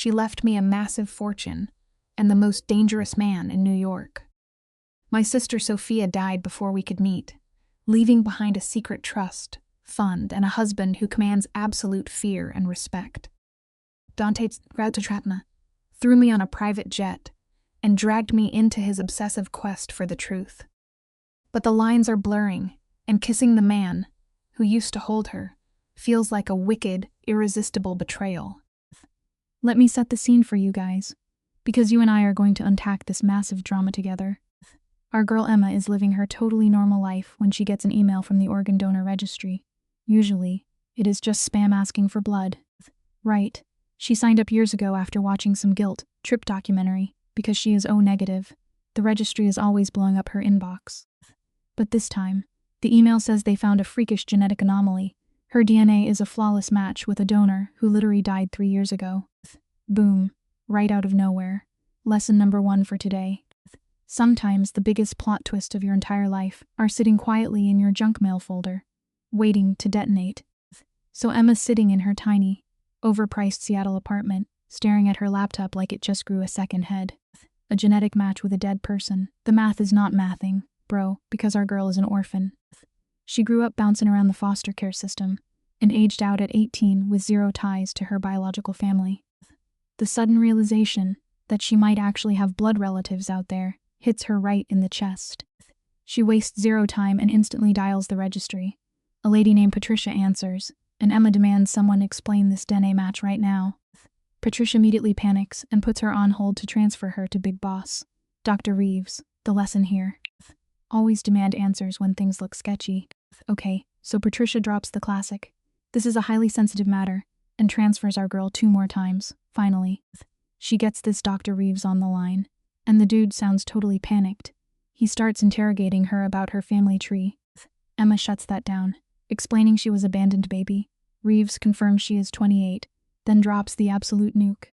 She left me a massive fortune and the most dangerous man in New York. My sister Sophia died before we could meet, leaving behind a secret trust fund and a husband who commands absolute fear and respect. Dante Trapna threw me on a private jet and dragged me into his obsessive quest for the truth. But the lines are blurring, and kissing the man who used to hold her feels like a wicked, irresistible betrayal. Let me set the scene for you guys, because you and I are going to unpack this massive drama together. Our girl Emma is living her totally normal life when she gets an email from the organ donor registry. Usually, it is just spam asking for blood. Right. She signed up years ago after watching some guilt trip documentary because she is O negative. The registry is always blowing up her inbox. But this time, the email says they found a freakish genetic anomaly. Her DNA is a flawless match with a donor who literally died 3 years ago. Boom. Right out of nowhere. Lesson number 1 for today. Sometimes the biggest plot twist of your entire life are sitting quietly in your junk mail folder, waiting to detonate. So Emma's sitting in her tiny, overpriced Seattle apartment, staring at her laptop like it just grew a second head. A genetic match with a dead person. The math is not mathing, bro, because our girl is an orphan. She grew up bouncing around the foster care system and aged out at 18 with zero ties to her biological family. The sudden realization that she might actually have blood relatives out there hits her right in the chest. She wastes zero time and instantly dials the registry. A lady named Patricia answers, and Emma demands someone explain this DNA match right now. Patricia immediately panics and puts her on hold to transfer her to Big Boss, Dr. Reeves. The lesson here: always demand answers when things look sketchy. Okay, so Patricia drops the classic, "This is a highly sensitive matter," and transfers our girl 2 more times. Finally, she gets this Dr. Reeves on the line, and the dude sounds totally panicked. He starts interrogating her about her family tree. Emma shuts that down, explaining she was abandoned baby. Reeves confirms she is 28, then drops the absolute nuke.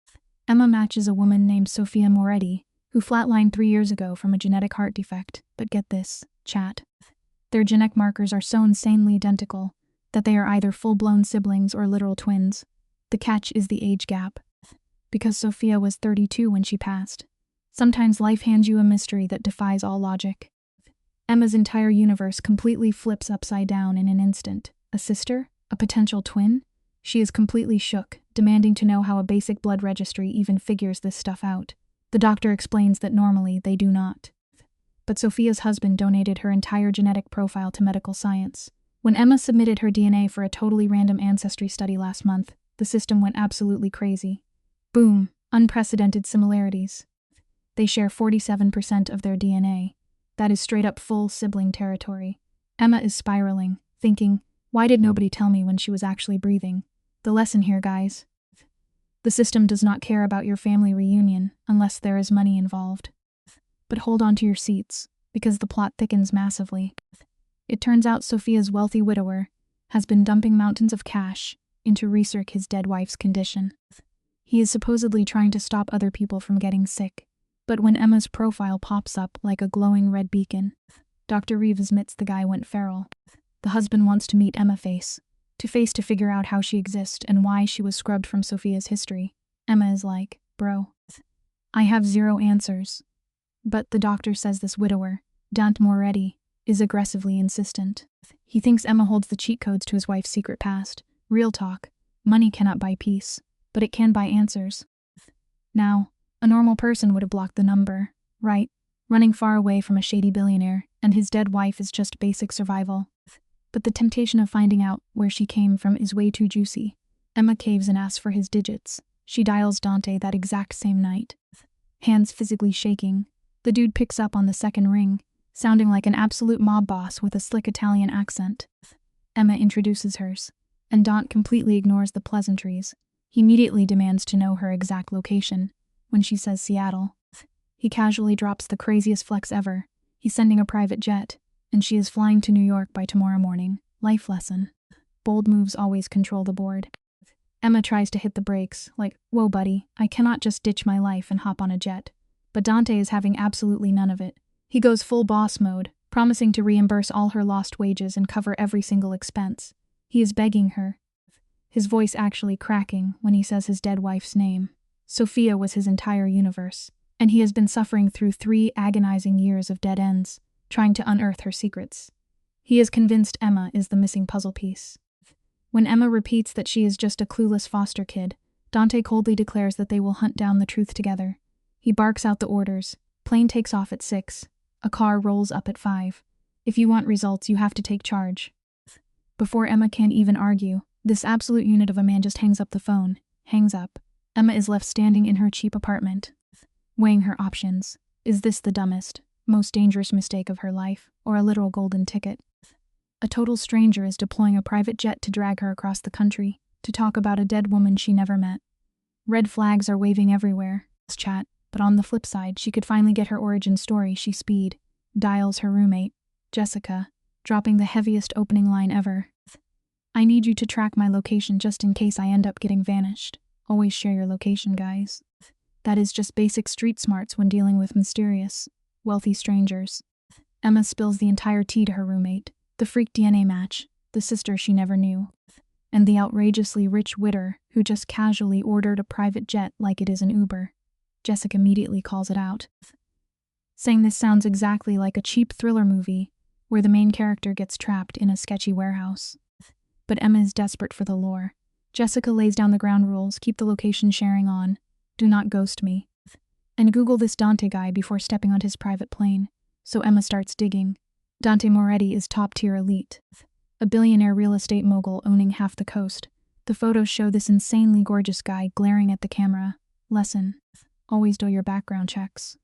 Emma matches a woman named Sophia Moretti, who flatlined 3 years ago from a genetic heart defect. But get this, chat. Their genetic markers are so insanely identical that they are either full-blown siblings or literal twins. The catch is the age gap, because Sophia was 32 when she passed. Sometimes life hands you a mystery that defies all logic. Emma's entire universe completely flips upside down in an instant. A sister? A potential twin? She is completely shook, demanding to know how a basic blood registry even figures this stuff out. The doctor explains that normally they do not. But Sophia's husband donated her entire genetic profile to medical science. When Emma submitted her DNA for a totally random ancestry study last month, the system went absolutely crazy. Boom, unprecedented similarities. They share 47% of their DNA. That is straight up full sibling territory. Emma is spiraling, thinking, why did nobody tell me when she was actually breathing? The lesson here, guys: the system does not care about your family reunion unless there is money involved. But hold on to your seats, because the plot thickens massively. It turns out Sophia's wealthy widower has been dumping mountains of cash into research his dead wife's condition. He is supposedly trying to stop other people from getting sick. But when Emma's profile pops up like a glowing red beacon, Dr. Reeves admits the guy went feral. The husband wants to meet Emma face to figure out how she exists and why she was scrubbed from Sophia's history. Emma is like, bro, I have 0 answers. But the doctor says this widower, Dante Moretti, is aggressively insistent. He thinks Emma holds the cheat codes to his wife's secret past. Real talk, money cannot buy peace, but it can buy answers. Now, a normal person would have blocked the number, right? Running far away from a shady billionaire, and his dead wife is just basic survival. But the temptation of finding out where she came from is way too juicy. Emma caves and asks for his digits. She dials Dante that exact same night. Hands physically shaking, the dude picks up on the second ring, sounding like an absolute mob boss with a slick Italian accent. Emma introduces hers, and Dante completely ignores the pleasantries. He immediately demands to know her exact location. When she says Seattle, he casually drops the craziest flex ever. He's sending a private jet, and she is flying to New York by tomorrow morning. Life lesson: bold moves always control the board. Emma tries to hit the brakes, like, whoa buddy, I cannot just ditch my life and hop on a jet. But Dante is having absolutely none of it. He goes full boss mode, promising to reimburse all her lost wages and cover every single expense. He is begging her, his voice actually cracking when he says his dead wife's name. Sophia was his entire universe, and he has been suffering through 3 agonizing years of dead ends, trying to unearth her secrets. He is convinced Emma is the missing puzzle piece. When Emma repeats that she is just a clueless foster kid, Dante coldly declares that they will hunt down the truth together. He barks out the orders. Plane takes off at 6. A car rolls up at 5. If you want results, you have to take charge. Before Emma can even argue, this absolute unit of a man just hangs up the phone. Hangs up. Emma is left standing in her cheap apartment, weighing her options. Is this the dumbest, most dangerous mistake of her life, or a literal golden ticket? A total stranger is deploying a private jet to drag her across the country, to talk about a dead woman she never met. Red flags are waving everywhere. Chat, but on the flip side, she could finally get her origin story. She speed dials her roommate, Jessica, dropping the heaviest opening line ever. I need you to track my location just in case I end up getting vanished. Always share your location, guys. That is just basic street smarts when dealing with mysterious, wealthy strangers. Emma spills the entire tea to her roommate, the freak DNA match, the sister she never knew, and the outrageously rich widder who just casually ordered a private jet like it is an Uber. Jessica immediately calls it out, saying this sounds exactly like a cheap thriller movie where the main character gets trapped in a sketchy warehouse. But Emma is desperate for the lore. Jessica lays down the ground rules, keep the location sharing on, do not ghost me, and Google this Dante guy before stepping on his private plane. So Emma starts digging. Dante Moretti is top-tier elite, a billionaire real estate mogul owning half the coast. The photos show this insanely gorgeous guy glaring at the camera. Lesson: always do your background checks.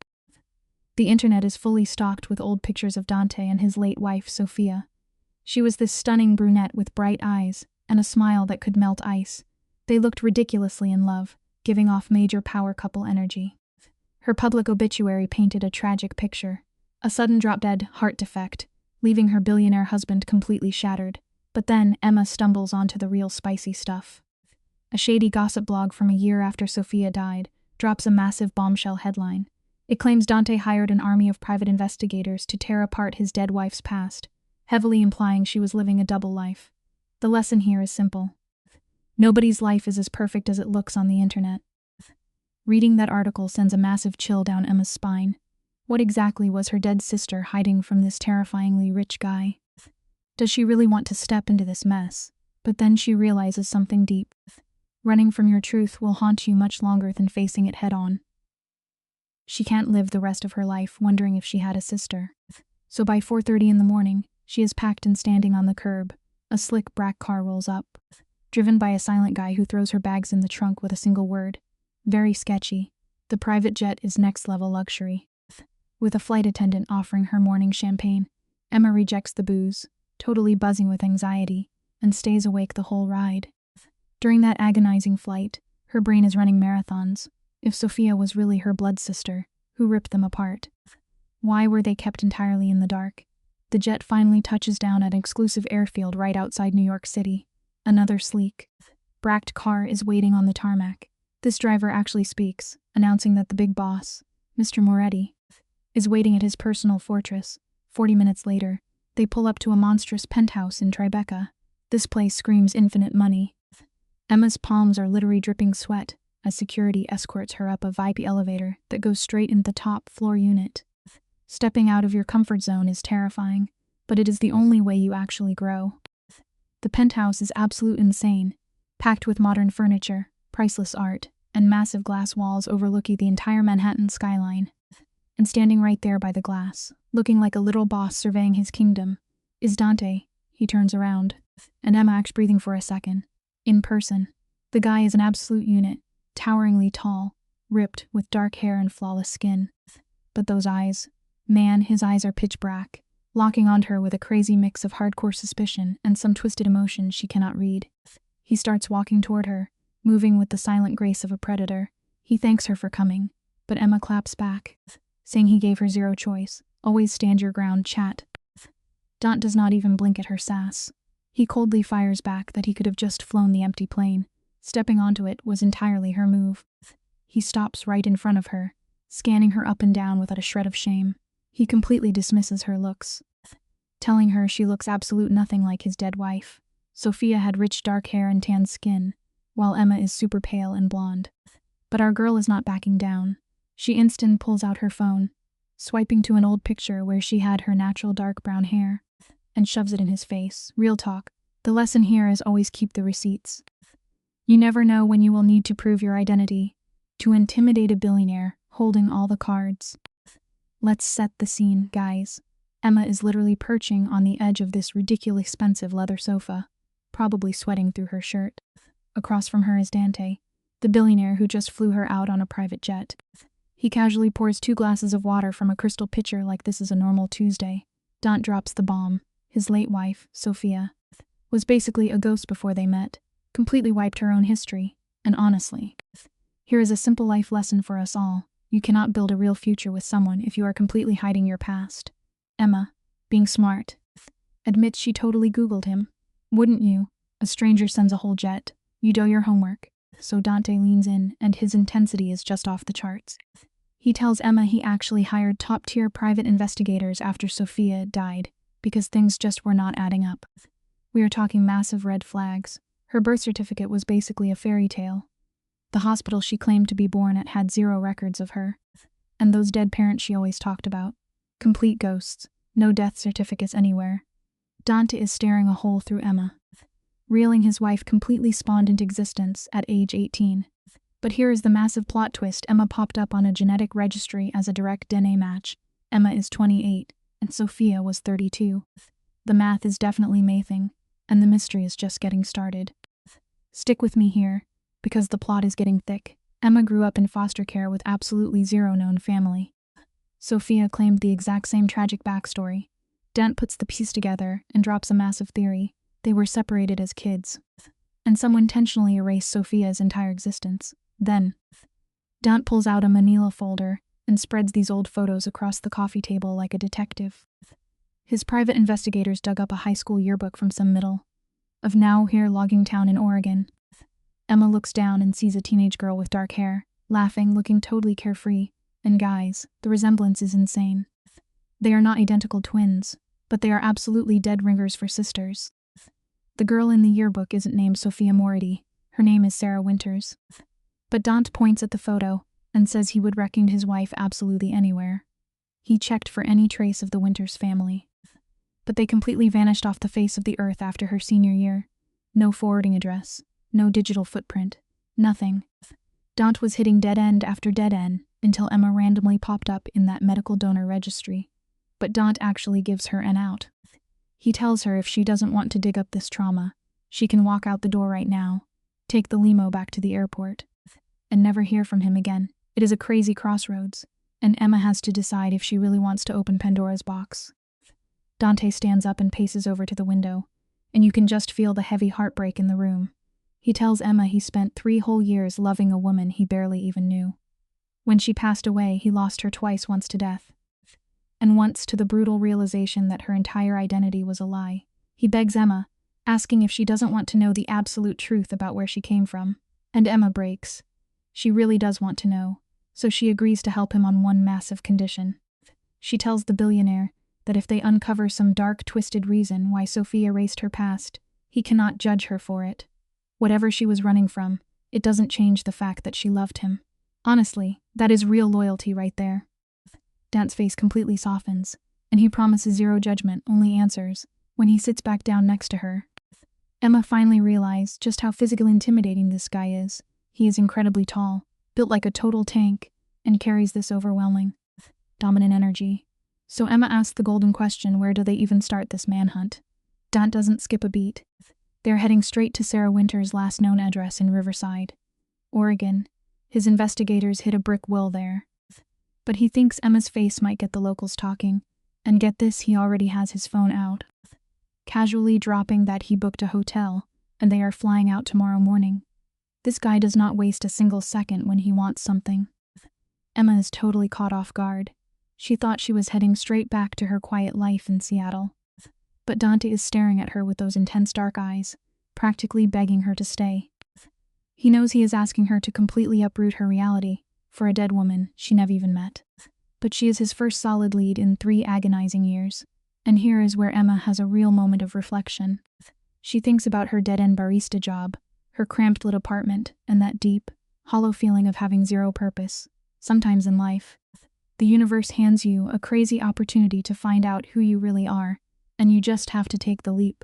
The internet is fully stocked with old pictures of Dante and his late wife, Sophia. She was this stunning brunette with bright eyes and a smile that could melt ice. They looked ridiculously in love, giving off major power couple energy. Her public obituary painted a tragic picture. A sudden drop-dead heart defect, leaving her billionaire husband completely shattered. But then Emma stumbles onto the real spicy stuff. A shady gossip blog from a year after Sophia died drops a massive bombshell headline. It claims Dante hired an army of private investigators to tear apart his dead wife's past, heavily implying she was living a double life. The lesson here is simple. Nobody's life is as perfect as it looks on the internet. Reading that article sends a massive chill down Emma's spine. What exactly was her dead sister hiding from this terrifyingly rich guy? Does she really want to step into this mess? But then she realizes something deep. Running from your truth will haunt you much longer than facing it head-on. She can't live the rest of her life wondering if she had a sister. So by 4:30 in the morning, she is packed and standing on the curb. A slick black car rolls up, driven by a silent guy who throws her bags in the trunk with a single word. Very sketchy. The private jet is next-level luxury. With a flight attendant offering her morning champagne, Emma rejects the booze, totally buzzing with anxiety, and stays awake the whole ride. During that agonizing flight, her brain is running marathons. If Sophia was really her blood sister, who ripped them apart? Why were they kept entirely in the dark? The jet finally touches down at an exclusive airfield right outside New York City. Another sleek, bracked car is waiting on the tarmac. This driver actually speaks, announcing that the big boss, Mr. Moretti, is waiting at his personal fortress. 40 minutes later, they pull up to a monstrous penthouse in Tribeca. This place screams infinite money. Emma's palms are literally dripping sweat as security escorts her up a VIP elevator that goes straight into the top floor unit. Stepping out of your comfort zone is terrifying, but it is the only way you actually grow. The penthouse is absolute insane, packed with modern furniture, priceless art, and massive glass walls overlooking the entire Manhattan skyline. And standing right there by the glass, looking like a little boss surveying his kingdom, is Dante. He turns around, and Emma acts breathing for a second. In person, the guy is an absolute unit, toweringly tall, ripped with dark hair and flawless skin. But those eyes, man, his eyes are pitch black, locking onto her with a crazy mix of hardcore suspicion and some twisted emotion she cannot read. He starts walking toward her, moving with the silent grace of a predator. He thanks her for coming, but Emma claps back, saying he gave her zero choice. Always stand your ground, chat. Dante does not even blink at her sass. He coldly fires back that he could have just flown the empty plane. Stepping onto it was entirely her move. He stops right in front of her, scanning her up and down without a shred of shame. He completely dismisses her looks, telling her she looks absolute nothing like his dead wife. Sophia had rich dark hair and tan skin, while Emma is super pale and blonde. But our girl is not backing down. She instant pulls out her phone, swiping to an old picture where she had her natural dark brown hair, and shoves it in his face. Real talk. The lesson here is always keep the receipts. You never know when you will need to prove your identity, to intimidate a billionaire holding all the cards. Let's set the scene, guys. Emma is literally perching on the edge of this ridiculously expensive leather sofa, probably sweating through her shirt. Across from her is Dante, the billionaire who just flew her out on a private jet. He casually pours 2 glasses of water from a crystal pitcher like this is a normal Tuesday. Dante drops the bomb. His late wife, Sophia, was basically a ghost before they met, completely wiped her own history, and honestly, here is a simple life lesson for us all. You cannot build a real future with someone if you are completely hiding your past. Emma, being smart, admits she totally Googled him. Wouldn't you? A stranger sends a whole jet. You do your homework. So Dante leans in, and his intensity is just off the charts. He tells Emma he actually hired top-tier private investigators after Sophia died, because things just were not adding up. We are talking massive red flags. Her birth certificate was basically a fairy tale. The hospital she claimed to be born at had 0 records of her. And those dead parents she always talked about. Complete ghosts. No death certificates anywhere. Dante is staring a hole through Emma, reeling his wife completely spawned into existence at age 18. But here is the massive plot twist. Emma popped up on a genetic registry as a direct DNA match. Emma is 28, and Sophia was 32. The math is definitely mathing, and the mystery is just getting started. Stick with me here, because the plot is getting thick. Emma grew up in foster care with absolutely 0 known family. Sophia claimed the exact same tragic backstory. Dante puts the piece together and drops a massive theory. They were separated as kids, and someone intentionally erased Sophia's entire existence. Then, Dante pulls out a manila folder and spreads these old photos across the coffee table like a detective. His private investigators dug up a high school yearbook from some middle of now here logging town in Oregon. Emma looks down and sees a teenage girl with dark hair, laughing, looking totally carefree. And guys, the resemblance is insane. They are not identical twins, but they are absolutely dead ringers for sisters. The girl in the yearbook isn't named Sophia Mority. Her name is Sarah Winters. But Dante points at the photo and says he would recognize his wife absolutely anywhere. He checked for any trace of the Winters family, but they completely vanished off the face of the earth after her senior year. No forwarding address, no digital footprint, nothing. Dante was hitting dead end after dead end until Emma randomly popped up in that medical donor registry. But Dante actually gives her an out. He tells her if she doesn't want to dig up this trauma, she can walk out the door right now, take the limo back to the airport, and never hear from him again. It is a crazy crossroads, and Emma has to decide if she really wants to open Pandora's box. Dante stands up and paces over to the window, and you can just feel the heavy heartbreak in the room. He tells Emma he spent 3 whole years loving a woman he barely even knew. When she passed away, he lost her twice, once to death, and once to the brutal realization that her entire identity was a lie. He begs Emma, asking if she doesn't want to know the absolute truth about where she came from. And Emma breaks. She really does want to know, so she agrees to help him on one massive condition. She tells the billionaire that if they uncover some dark, twisted reason why Sophia erased her past, he cannot judge her for it. Whatever she was running from, it doesn't change the fact that she loved him. Honestly, that is real loyalty right there. Dante's face completely softens, and he promises 0 judgment, only answers, when he sits back down next to her. Emma finally realized just how physically intimidating this guy is. He is incredibly tall, built like a total tank, and carries this overwhelming, dominant energy. So Emma asks the golden question, where do they even start this manhunt? Dante doesn't skip a beat. They're heading straight to Sarah Winters' last known address in Riverside, Oregon. His investigators hit a brick wall there. But he thinks Emma's face might get the locals talking, and get this, he already has his phone out, casually dropping that he booked a hotel, and they are flying out tomorrow morning. This guy does not waste a single second when he wants something. Emma is totally caught off guard. She thought she was heading straight back to her quiet life in Seattle. But Dante is staring at her with those intense dark eyes, practically begging her to stay. He knows he is asking her to completely uproot her reality for a dead woman she never even met. But she is his first solid lead in 3 agonizing years. And here is where Emma has a real moment of reflection. She thinks about her dead-end barista job, her cramped little apartment, and that deep, hollow feeling of having zero purpose. Sometimes in life, the universe hands you a crazy opportunity to find out who you really are, and you just have to take the leap.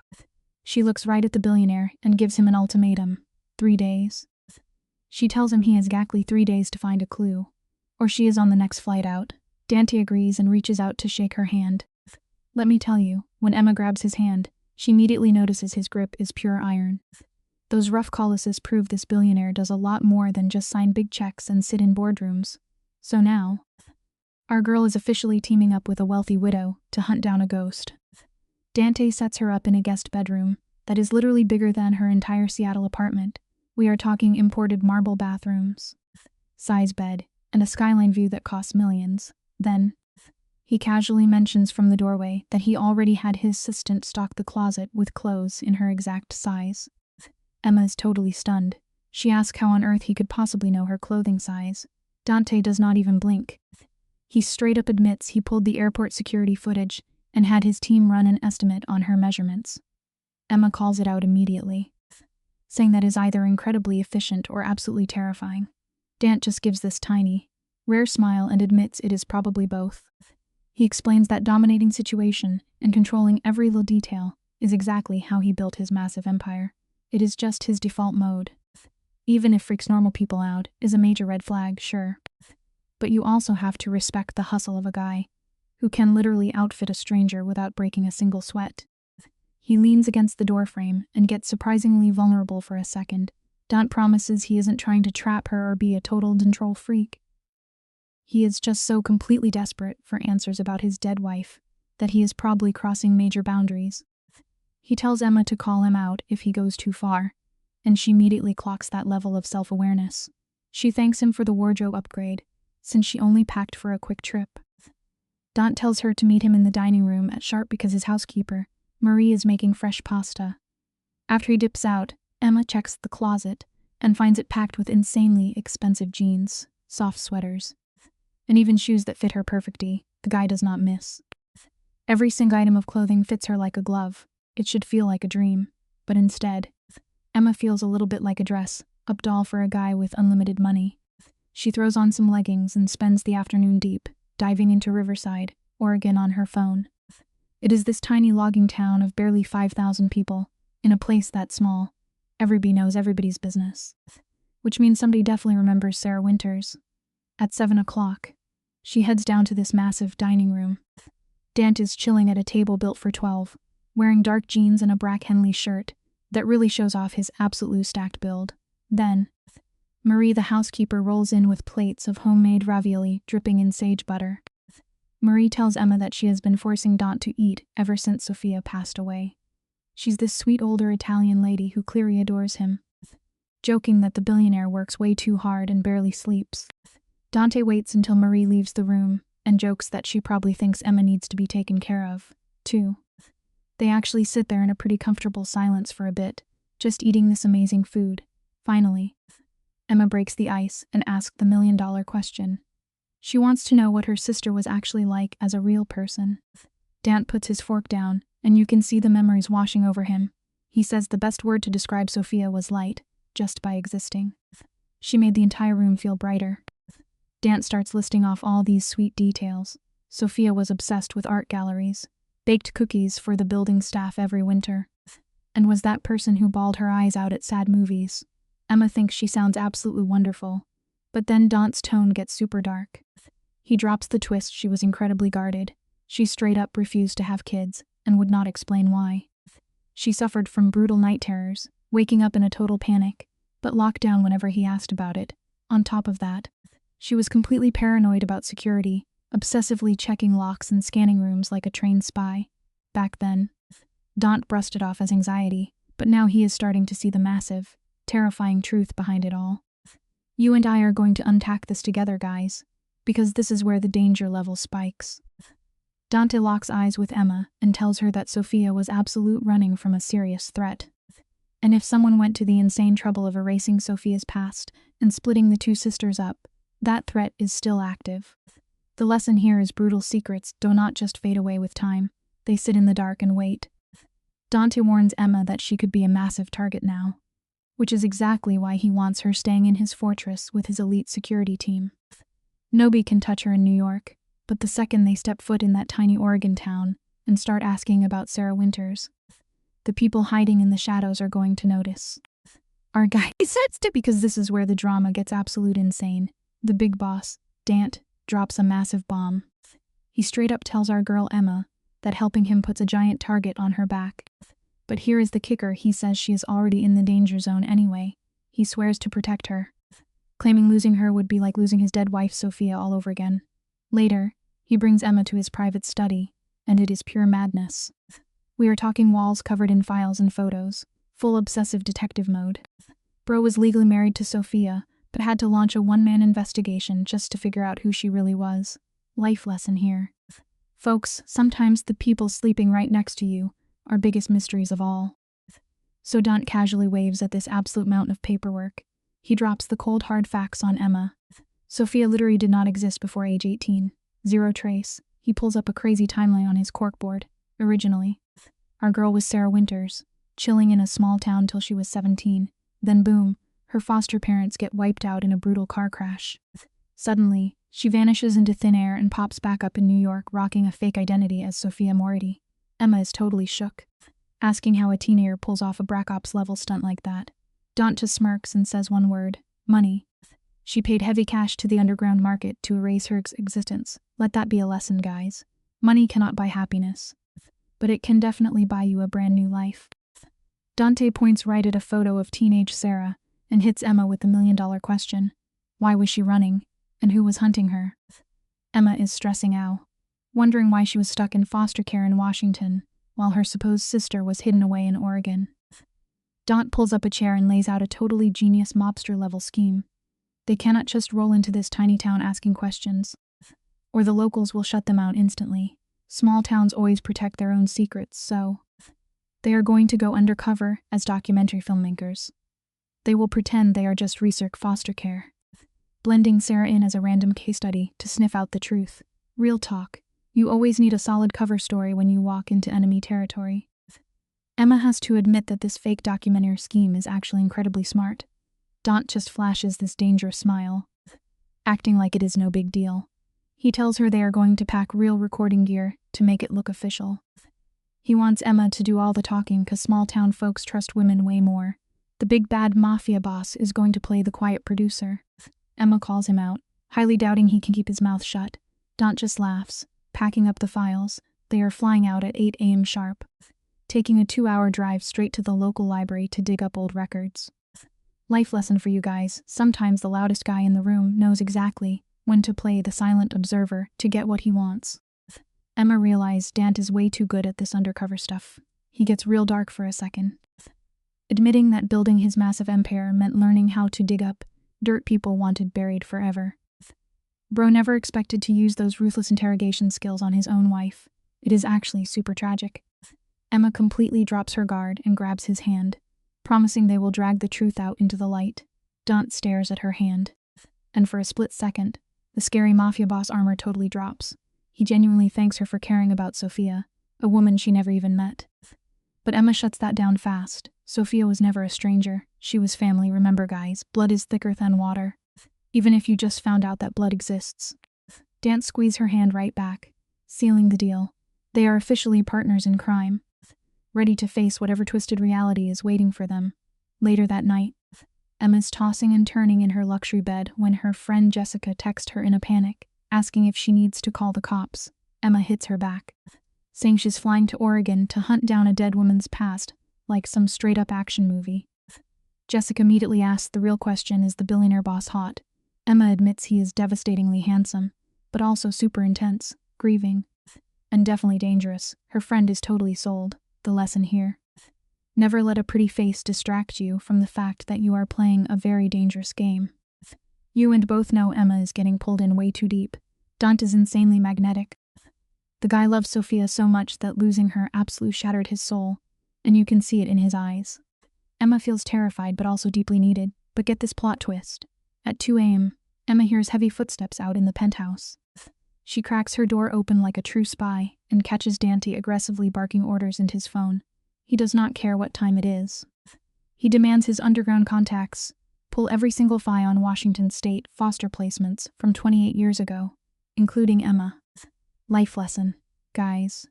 She looks right at the billionaire and gives him an ultimatum. 3 days. She tells him he has exactly 3 days to find a clue, or she is on the next flight out. Dante agrees and reaches out to shake her hand. Let me tell you, when Emma grabs his hand, she immediately notices his grip is pure iron. Those rough calluses prove this billionaire does a lot more than just sign big checks and sit in boardrooms. So now, our girl is officially teaming up with a wealthy widow to hunt down a ghost. Dante sets her up in a guest bedroom that is literally bigger than her entire Seattle apartment. We are talking imported marble bathrooms, size bed, and a skyline view that costs millions. Then, he casually mentions from the doorway that he already had his assistant stock the closet with clothes in her exact size. Emma is totally stunned. She asks how on earth he could possibly know her clothing size. Dante does not even blink. He straight up admits he pulled the airport security footage and had his team run an estimate on her measurements. Emma calls it out immediately, saying that is either incredibly efficient or absolutely terrifying. Dant just gives this tiny, rare smile and admits it is probably both. He explains that dominating situation and controlling every little detail is exactly how he built his massive empire. It is just his default mode. Even if freaks normal people out is a major red flag, sure. But you also have to respect the hustle of a guy who can literally outfit a stranger without breaking a single sweat. He leans against the doorframe and gets surprisingly vulnerable for a second. Dant promises he isn't trying to trap her or be a total control freak. He is just so completely desperate for answers about his dead wife that he is probably crossing major boundaries. He tells Emma to call him out if he goes too far, and she immediately clocks that level of self-awareness. She thanks him for the wardrobe upgrade, since she only packed for a quick trip. Dant tells her to meet him in the dining room at sharp because his housekeeper, Marie, is making fresh pasta. After he dips out, Emma checks the closet and finds it packed with insanely expensive jeans, soft sweaters, and even shoes that fit her perfectly. The guy does not miss. Every single item of clothing fits her like a glove. It should feel like a dream, but instead, Emma feels a little bit like a dress-up doll for a guy with unlimited money. She throws on some leggings and spends the afternoon deep, diving into Riverside, Oregon on her phone. It is this tiny logging town of barely 5,000 people, in a place that small. Everybody knows everybody's business. Which means somebody definitely remembers Sarah Winters. At 7 o'clock, she heads down to this massive dining room. Dant is chilling at a table built for 12, wearing dark jeans and a black Henley shirt that really shows off his absolute stacked build. Then, Marie the housekeeper rolls in with plates of homemade ravioli dripping in sage butter. Marie tells Emma that she has been forcing Dant to eat ever since Sophia passed away. She's this sweet older Italian lady who clearly adores him, joking that the billionaire works way too hard and barely sleeps. Dante waits until Marie leaves the room and jokes that she probably thinks Emma needs to be taken care of, too. They actually sit there in a pretty comfortable silence for a bit, just eating this amazing food. Finally, Emma breaks the ice and asks the million-dollar question. She wants to know what her sister was actually like as a real person. Dant puts his fork down, and you can see the memories washing over him. He says the best word to describe Sophia was light, just by existing. She made the entire room feel brighter. Dant starts listing off all these sweet details. Sophia was obsessed with art galleries, baked cookies for the building staff every winter, and was that person who bawled her eyes out at sad movies. Emma thinks she sounds absolutely wonderful, but then Dant's tone gets super dark. He drops the twist she was incredibly guarded. She straight up refused to have kids, and would not explain why. She suffered from brutal night terrors, waking up in a total panic, but locked down whenever he asked about it. On top of that, she was completely paranoid about security, obsessively checking locks and scanning rooms like a trained spy. Back then, Dant brushed it off as anxiety, but now he is starting to see the massive, terrifying truth behind it all. You and I are going to unpack this together, guys, because this is where the danger level spikes. Dante locks eyes with Emma and tells her that Sophia was absolute running from a serious threat. And if someone went to the insane trouble of erasing Sophia's past and splitting the two sisters up, that threat is still active. The lesson here is brutal secrets do not just fade away with time, they sit in the dark and wait. Dante warns Emma that she could be a massive target now. which is exactly why he wants her staying in his fortress with his elite security team. Nobody can touch her in New York, but the second they step foot in that tiny Oregon town and start asking about Sarah Winters, the people hiding in the shadows are going to notice. Our guy sets to because this is where the drama gets absolute insane. The big boss, Dant, drops a massive bomb. He straight up tells our girl Emma that helping him puts a giant target on her back. But here is the kicker, he says she is already in the danger zone anyway. He swears to protect her, claiming losing her would be like losing his dead wife Sophia all over again. Later, he brings Emma to his private study, and it is pure madness. We are talking walls covered in files and photos, full obsessive detective mode. Bro was legally married to Sophia, but had to launch a one-man investigation just to figure out who she really was. Life lesson here. Folks, sometimes the people sleeping right next to you are biggest mysteries of all. So Dant casually waves at this absolute mountain of paperwork. He drops the cold hard facts on Emma. Sophia literally did not exist before age 18. Zero trace. He pulls up a crazy timeline on his corkboard. Originally, our girl was Sarah Winters, chilling in a small town till she was 17. Then boom, her foster parents get wiped out in a brutal car crash. Suddenly, she vanishes into thin air and pops back up in New York rocking a fake identity as Sophia Morty. Emma is totally shook, asking how a teenager pulls off a Black Ops level stunt like that. Dant just smirks and says one word: money. She paid heavy cash to the underground market to erase her existence. Let that be a lesson, guys. Money cannot buy happiness, but it can definitely buy you a brand new life. Dante points right at a photo of teenage Sarah and hits Emma with the million-dollar question. Why was she running? And who was hunting her? Emma is stressing out, wondering why she was stuck in foster care in Washington, while her supposed sister was hidden away in Oregon. Dant pulls up a chair and lays out a totally genius mobster-level scheme. They cannot just roll into this tiny town asking questions, or the locals will shut them out instantly. Small towns always protect their own secrets, so they are going to go undercover as documentary filmmakers. They will pretend they are just research foster care, blending Sarah in as a random case study to sniff out the truth. Real talk, you always need a solid cover story when you walk into enemy territory. Emma has to admit that this fake documentary scheme is actually incredibly smart. Dant just flashes this dangerous smile, acting like it is no big deal. He tells her they are going to pack real recording gear to make it look official. He wants Emma to do all the talking because small-town folks trust women way more. The big bad Mafia boss is going to play the quiet producer. Emma calls him out, highly doubting he can keep his mouth shut. Dant just laughs, packing up the files. They are flying out at 8 a.m. sharp, taking a 2-hour drive straight to the local library to dig up old records. Life lesson for you guys, sometimes the loudest guy in the room knows exactly when to play the silent observer to get what he wants. Emma realized Dant is way too good at this undercover stuff. He gets real dark for a second, admitting that building his massive empire meant learning how to dig up dirt people wanted buried forever. Bro never expected to use those ruthless interrogation skills on his own wife. It is actually super tragic. Emma completely drops her guard and grabs his hand, promising they will drag the truth out into the light. Dant stares at her hand, and for a split second, the scary Mafia boss armor totally drops. He genuinely thanks her for caring about Sophia, a woman she never even met. But Emma shuts that down fast. Sophia was never a stranger. She was family, remember guys, blood is thicker than water. Even if you just found out that blood exists. Dant squeezed her hand right back, sealing the deal. They are officially partners in crime, ready to face whatever twisted reality is waiting for them. Later that night, Emma's tossing and turning in her luxury bed when her friend Jessica texts her in a panic, asking if she needs to call the cops. Emma hits her back, saying she's flying to Oregon to hunt down a dead woman's past, like some straight-up action movie. Jessica immediately asks the real question, is the billionaire boss hot? Emma admits he is devastatingly handsome, but also super intense, grieving, and definitely dangerous. Her friend is totally sold. The lesson here: never let a pretty face distract you from the fact that you are playing a very dangerous game. You and both know Emma is getting pulled in way too deep. Dant is insanely magnetic. The guy loves Sophia so much that losing her absolutely shattered his soul, and you can see it in his eyes. Emma feels terrified but also deeply needed. But get this plot twist. At 2 a.m., Emma hears heavy footsteps out in the penthouse. She cracks her door open like a true spy and catches Dante aggressively barking orders into his phone. He does not care what time it is. He demands his underground contacts pull every single file on Washington state foster placements from 28 years ago, including Emma. Life lesson, guys.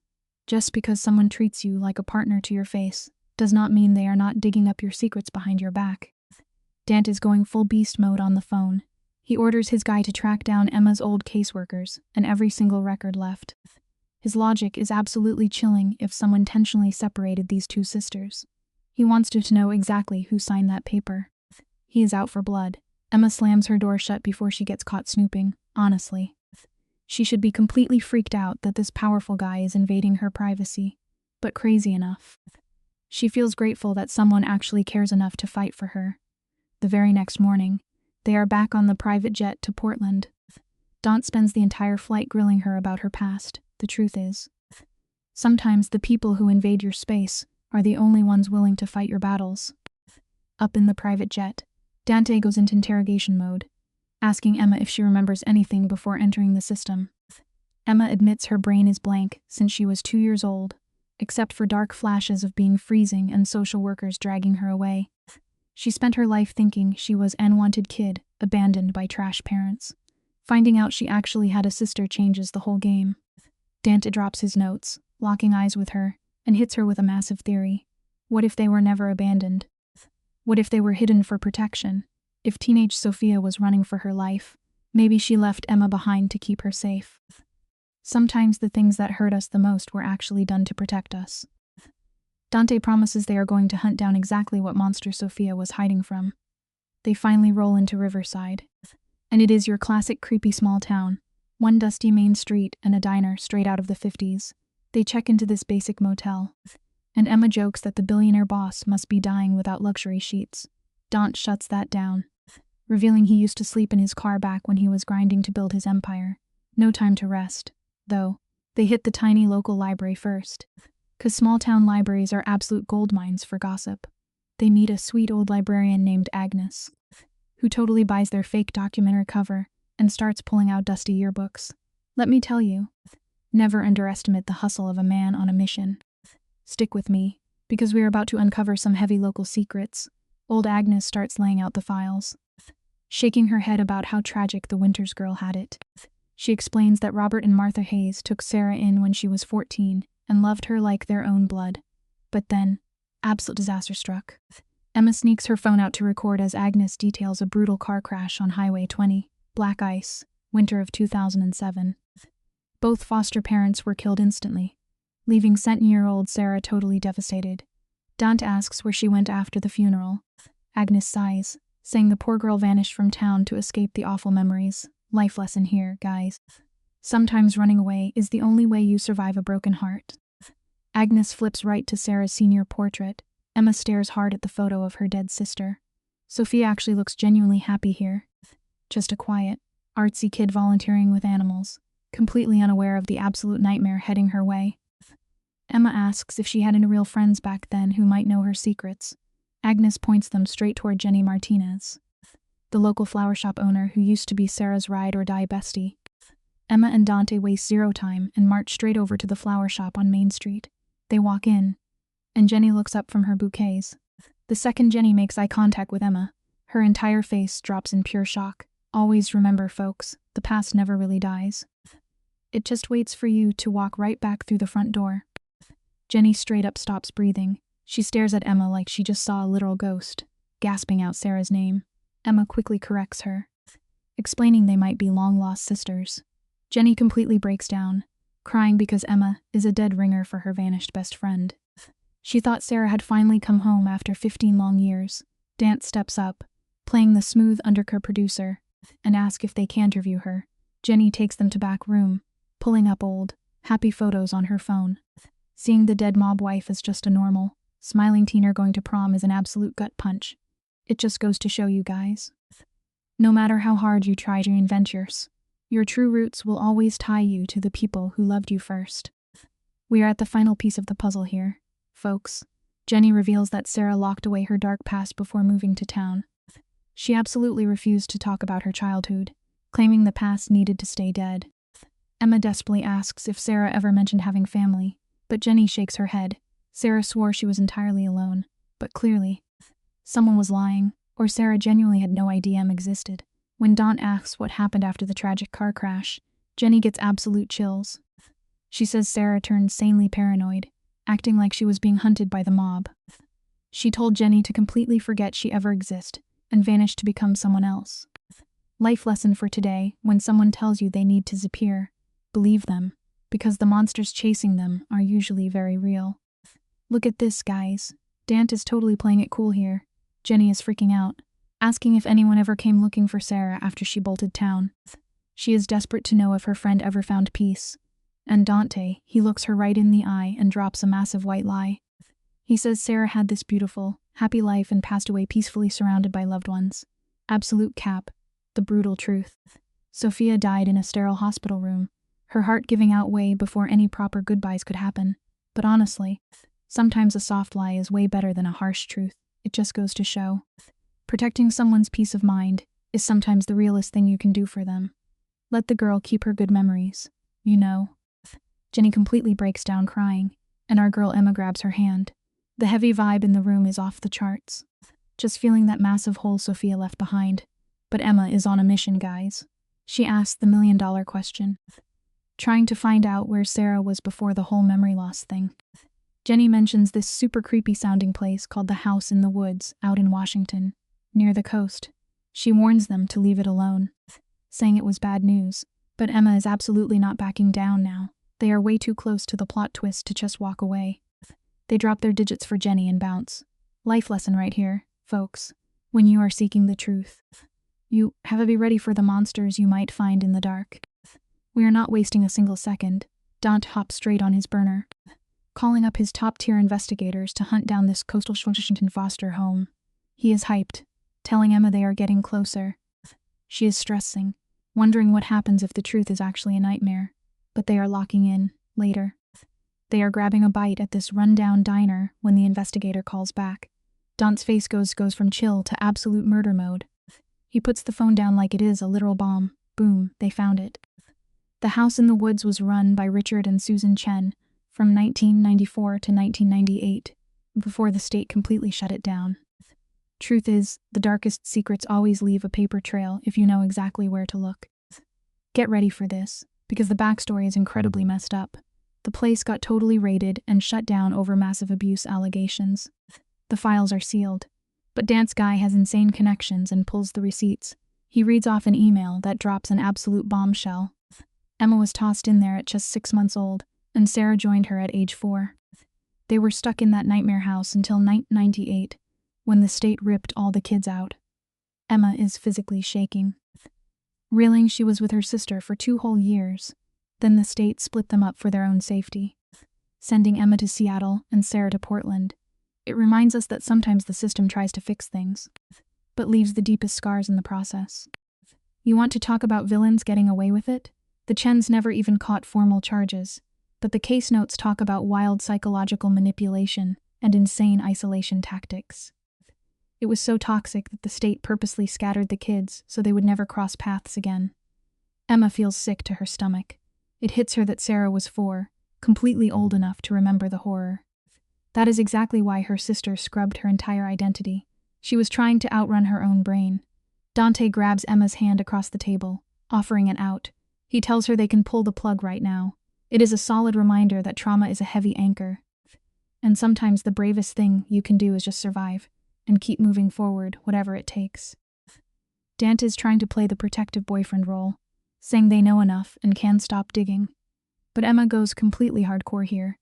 Just because someone treats you like a partner to your face does not mean they are not digging up your secrets behind your back. Dant is going full beast mode on the phone. He orders his guy to track down Emma's old caseworkers and every single record left. His logic is absolutely chilling if someone intentionally separated these two sisters. He wants to know exactly who signed that paper. He is out for blood. Emma slams her door shut before she gets caught snooping, honestly. She should be completely freaked out that this powerful guy is invading her privacy, but crazy enough. She feels grateful that someone actually cares enough to fight for her. The very next morning, they are back on the private jet to Portland. Dant spends the entire flight grilling her about her past. The truth is, sometimes the people who invade your space are the only ones willing to fight your battles. Up in the private jet, Dante goes into interrogation mode, asking Emma if she remembers anything before entering the system. Emma admits her brain is blank since she was 2 years old, except for dark flashes of being freezing and social workers dragging her away. She spent her life thinking she was an unwanted kid, abandoned by trash parents. Finding out she actually had a sister changes the whole game. Dante drops his notes, locking eyes with her, and hits her with a massive theory. What if they were never abandoned? What if they were hidden for protection? If teenage Sophia was running for her life, maybe she left Emma behind to keep her safe. Sometimes the things that hurt us the most were actually done to protect us. Dante promises they are going to hunt down exactly what monster Sophia was hiding from. They finally roll into Riverside. And it is your classic creepy small town. One dusty main street and a diner straight out of the 50s. They check into this basic motel. And Emma jokes that the billionaire boss must be dying without luxury sheets. Dant shuts that down, revealing he used to sleep in his car back when he was grinding to build his empire. No time to rest, though. They hit the tiny local library first, 'cause small-town libraries are absolute gold mines for gossip. They meet a sweet old librarian named Agnes, who totally buys their fake documentary cover and starts pulling out dusty yearbooks. Let me tell you, never underestimate the hustle of a man on a mission. Stick with me, because we are about to uncover some heavy local secrets. Old Agnes starts laying out the files, shaking her head about how tragic the Winters girl had it. She explains that Robert and Martha Hayes took Sarah in when she was 14 and loved her like their own blood. But then, absolute disaster struck. Emma sneaks her phone out to record as Agnes details a brutal car crash on Highway 20, Black Ice, winter of 2007. Both foster parents were killed instantly, leaving 17-year-old Sarah totally devastated. Dante asks where she went after the funeral. Agnes sighs, saying the poor girl vanished from town to escape the awful memories. Life lesson here, guys. Sometimes running away is the only way you survive a broken heart. Agnes flips right to Sarah's senior portrait. Emma stares hard at the photo of her dead sister. Sophia actually looks genuinely happy here. Just a quiet, artsy kid volunteering with animals, completely unaware of the absolute nightmare heading her way. Emma asks if she had any real friends back then who might know her secrets. Agnes points them straight toward Jenny Martinez, the local flower shop owner who used to be Sarah's ride-or-die bestie. Emma and Dante waste zero time and march straight over to the flower shop on Main Street. They walk in, and Jenny looks up from her bouquets. The second Jenny makes eye contact with Emma, her entire face drops in pure shock. Always remember, folks, the past never really dies. It just waits for you to walk right back through the front door. Jenny straight up stops breathing. She stares at Emma like she just saw a literal ghost, gasping out Sarah's name. Emma quickly corrects her, explaining they might be long-lost sisters. Jenny completely breaks down, crying because Emma is a dead ringer for her vanished best friend. She thought Sarah had finally come home after 15 long years. Dante steps up, playing the smooth undercover producer, and asks if they can interview her. Jenny takes them to back room, pulling up old, happy photos on her phone. Seeing the dead mob wife as just a normal, smiling teener going to prom is an absolute gut punch. It just goes to show you guys, no matter how hard you try to invent yours, your true roots will always tie you to the people who loved you first. We are at the final piece of the puzzle here, folks. Jenny reveals that Sarah locked away her dark past before moving to town. She absolutely refused to talk about her childhood, claiming the past needed to stay dead. Emma desperately asks if Sarah ever mentioned having family, but Jenny shakes her head. Sarah swore she was entirely alone, but clearly, Someone was lying, or Sarah genuinely had no idea Emma existed. When Daunt asks what happened after the tragic car crash, Jenny gets absolute chills. She says Sarah turned sanely paranoid, acting like she was being hunted by the mob. She told Jenny to completely forget she ever existed and vanished to become someone else. Life lesson for today: when someone tells you they need to disappear, believe them, because the monsters chasing them are usually very real. Look at this, guys. Dant is totally playing it cool here. Jenny is freaking out, asking if anyone ever came looking for Sarah after she bolted town. She is desperate to know if her friend ever found peace. And Dante, he looks her right in the eye and drops a massive white lie. He says Sarah had this beautiful, happy life and passed away peacefully surrounded by loved ones. Absolute cap. The brutal truth. Sophia died in a sterile hospital room, her heart giving out way before any proper goodbyes could happen. But honestly, sometimes a soft lie is way better than a harsh truth. It just goes to show. Protecting someone's peace of mind is sometimes the realest thing you can do for them. Let the girl keep her good memories. You know. Jenny completely breaks down crying, and our girl Emma grabs her hand. The heavy vibe in the room is off the charts. Just feeling that massive hole Sophia left behind. But Emma is on a mission, guys. She asks the million-dollar question, trying to find out where Sarah was before the whole memory loss thing. Jenny mentions this super creepy-sounding place called the House in the Woods out in Washington, near the coast. She warns them to leave it alone, saying it was bad news. But Emma is absolutely not backing down now. They are way too close to the plot twist to just walk away. They drop their digits for Jenny and bounce. Life lesson right here, folks. When you are seeking the truth, you have to be ready for the monsters you might find in the dark. We are not wasting a single second. Daunt hops straight on his burner, calling up his top-tier investigators to hunt down this coastal Washington foster home. He is hyped, telling Emma they are getting closer. She is stressing, wondering what happens if the truth is actually a nightmare. But they are locking in, later. They are grabbing a bite at this rundown diner when the investigator calls back. Daunt's face goes from chill to absolute murder mode. He puts the phone down like it is a literal bomb. Boom, they found it. The House in the Woods was run by Richard and Susan Chen from 1994 to 1998, before the state completely shut it down. Truth is, the darkest secrets always leave a paper trail if you know exactly where to look. Get ready for this, because the backstory is incredibly messed up. The place got totally raided and shut down over massive abuse allegations. The files are sealed. But Dant's guy has insane connections and pulls the receipts. He reads off an email that drops an absolute bombshell. Emma was tossed in there at just 6 months old, and Sarah joined her at age 4. They were stuck in that nightmare house until 1998, when the state ripped all the kids out. Emma is physically shaking. Reeling she was with her sister for 2 whole years. Then the state split them up for their own safety, sending Emma to Seattle and Sarah to Portland. It reminds us that sometimes the system tries to fix things, but leaves the deepest scars in the process. You want to talk about villains getting away with it? The Chens never even caught formal charges, but the case notes talk about wild psychological manipulation and insane isolation tactics. It was so toxic that the state purposely scattered the kids so they would never cross paths again. Emma feels sick to her stomach. It hits her that Sarah was 4, completely old enough to remember the horror. That is exactly why her sister scrubbed her entire identity. She was trying to outrun her own brain. Dante grabs Emma's hand across the table, offering an out. He tells her they can pull the plug right now. It is a solid reminder that trauma is a heavy anchor. And sometimes the bravest thing you can do is just survive and keep moving forward, whatever it takes. Dante is trying to play the protective boyfriend role, saying they know enough and can stop digging. But Emma goes completely hardcore here.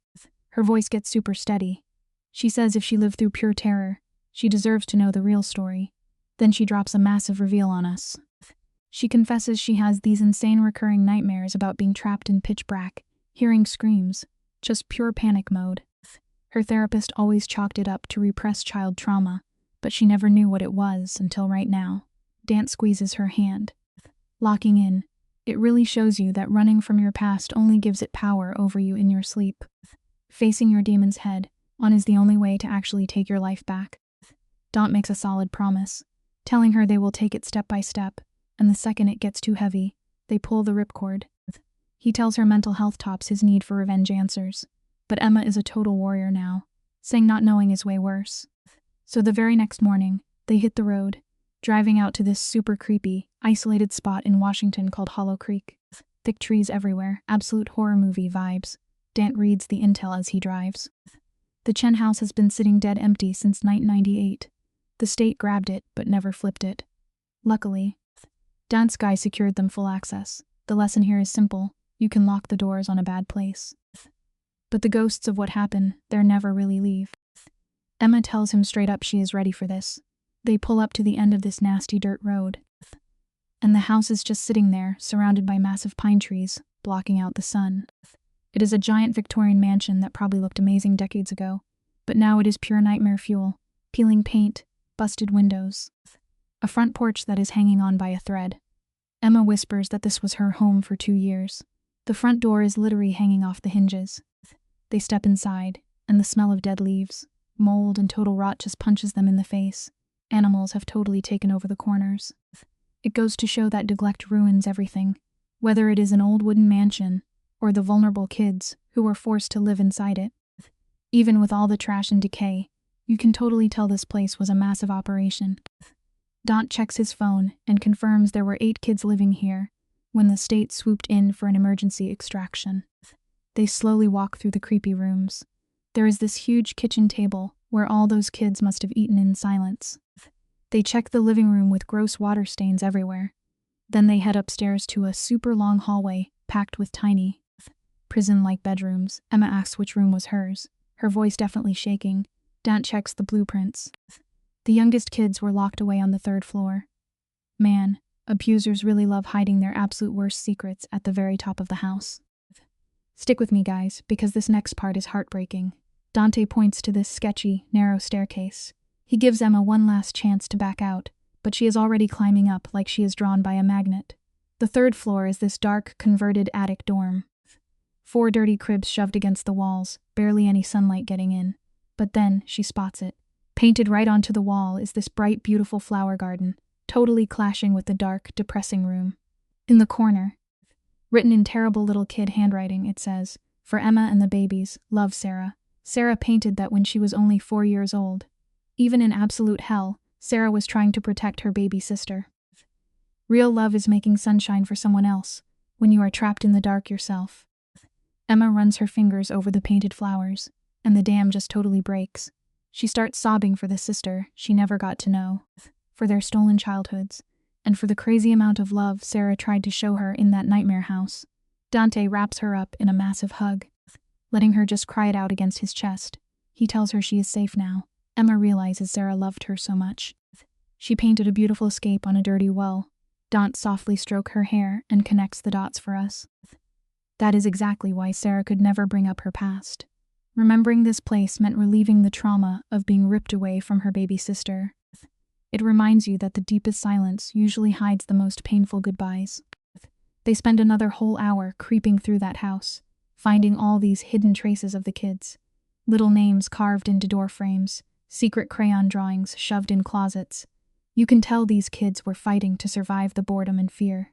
Her voice gets super steady. She says if she lived through pure terror, she deserves to know the real story. Then she drops a massive reveal on us. She confesses she has these insane recurring nightmares about being trapped in pitch black, hearing screams, just pure panic mode. Her therapist always chalked it up to repressed child trauma, but she never knew what it was until right now. Dante squeezes her hand, locking in. It really shows you that running from your past only gives it power over you in your sleep. Facing your demon's head on is the only way to actually take your life back. Dante makes a solid promise, telling her they will take it step by step, and the second it gets too heavy, they pull the ripcord. He tells her mental health tops his need for revenge answers, but Emma is a total warrior now, saying not knowing is way worse. So the very next morning, they hit the road, driving out to this super creepy, isolated spot in Washington called Hollow Creek. Thick trees everywhere, absolute horror movie vibes. Dant reads the intel as he drives. The Chen house has been sitting dead empty since 1998. The state grabbed it, but never flipped it. Luckily, Dant's guy secured them full access. The lesson here is simple: you can lock the doors on a bad place. But the ghosts of what happened there never really leave. Emma tells him straight up she is ready for this. They pull up to the end of this nasty dirt road, and the house is just sitting there, surrounded by massive pine trees, blocking out the sun. It is a giant Victorian mansion that probably looked amazing decades ago, but now it is pure nightmare fuel, peeling paint, busted windows, a front porch that is hanging on by a thread. Emma whispers that this was her home for 2 years. The front door is literally hanging off the hinges. They step inside, and the smell of dead leaves, mold, and total rot just punches them in the face. Animals have totally taken over the corners. It goes to show that neglect ruins everything, whether it is an old wooden mansion or the vulnerable kids who were forced to live inside it. Even with all the trash and decay, you can totally tell this place was a massive operation. Dant checks his phone and confirms there were 8 kids living here when the state swooped in for an emergency extraction. They slowly walk through the creepy rooms. There is this huge kitchen table where all those kids must have eaten in silence. They check the living room with gross water stains everywhere. Then they head upstairs to a super long hallway packed with tiny, prison-like bedrooms. Emma asks which room was hers, her voice definitely shaking. Dant checks the blueprints. The youngest kids were locked away on the 3rd floor. Man, abusers really love hiding their absolute worst secrets at the very top of the house. Stick with me, guys, because this next part is heartbreaking. Dante points to this sketchy, narrow staircase. He gives Emma one last chance to back out, but she is already climbing up like she is drawn by a magnet. The 3rd floor is this dark, converted attic dorm. 4 dirty cribs shoved against the walls, barely any sunlight getting in. But then, she spots it. Painted right onto the wall is this bright, beautiful flower garden, totally clashing with the dark, depressing room. In the corner, written in terrible little kid handwriting, it says, "For Emma and the babies, love, Sarah." Sarah painted that when she was only 4 years old. Even in absolute hell, Sarah was trying to protect her baby sister. Real love is making sunshine for someone else, when you are trapped in the dark yourself. Emma runs her fingers over the painted flowers, and the dam just totally breaks. She starts sobbing for the sister she never got to know, for their stolen childhoods, and for the crazy amount of love Sarah tried to show her in that nightmare house. Dante wraps her up in a massive hug, letting her just cry it out against his chest. He tells her she is safe now. Emma realizes Sarah loved her so much. She painted a beautiful escape on a dirty well. Dante softly strokes her hair and connects the dots for us. That is exactly why Sarah could never bring up her past. Remembering this place meant relieving the trauma of being ripped away from her baby sister. It reminds you that the deepest silence usually hides the most painful goodbyes. They spend another whole hour creeping through that house, finding all these hidden traces of the kids. Little names carved into door frames, secret crayon drawings shoved in closets. You can tell these kids were fighting to survive the boredom and fear.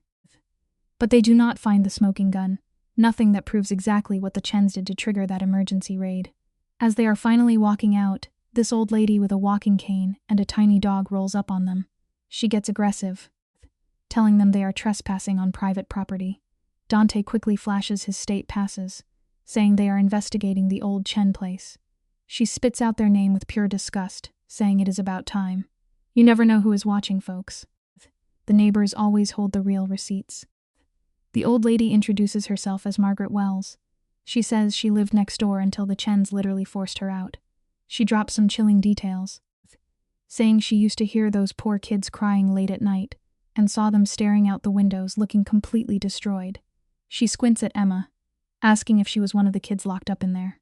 But they do not find the smoking gun. Nothing that proves exactly what the Chens did to trigger that emergency raid. As they are finally walking out, this old lady with a walking cane and a tiny dog rolls up on them. She gets aggressive, telling them they are trespassing on private property. Dante quickly flashes his state passes, saying they are investigating the old Chen place. She spits out their name with pure disgust, saying it is about time. You never know who is watching, folks. The neighbors always hold the real receipts. The old lady introduces herself as Margaret Wells. She says she lived next door until the Chens literally forced her out. She drops some chilling details, saying she used to hear those poor kids crying late at night and saw them staring out the windows looking completely destroyed. She squints at Emma, asking if she was one of the kids locked up in there.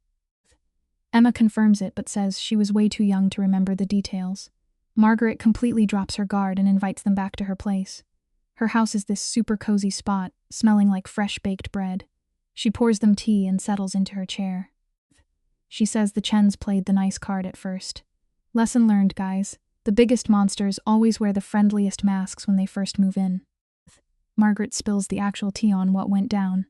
Emma confirms it but says she was way too young to remember the details. Margaret completely drops her guard and invites them back to her place. Her house is this super cozy spot, smelling like fresh baked bread. She pours them tea and settles into her chair. She says the Chens played the nice card at first. Lesson learned, guys. The biggest monsters always wear the friendliest masks when they first move in. Margaret spills the actual tea on what went down.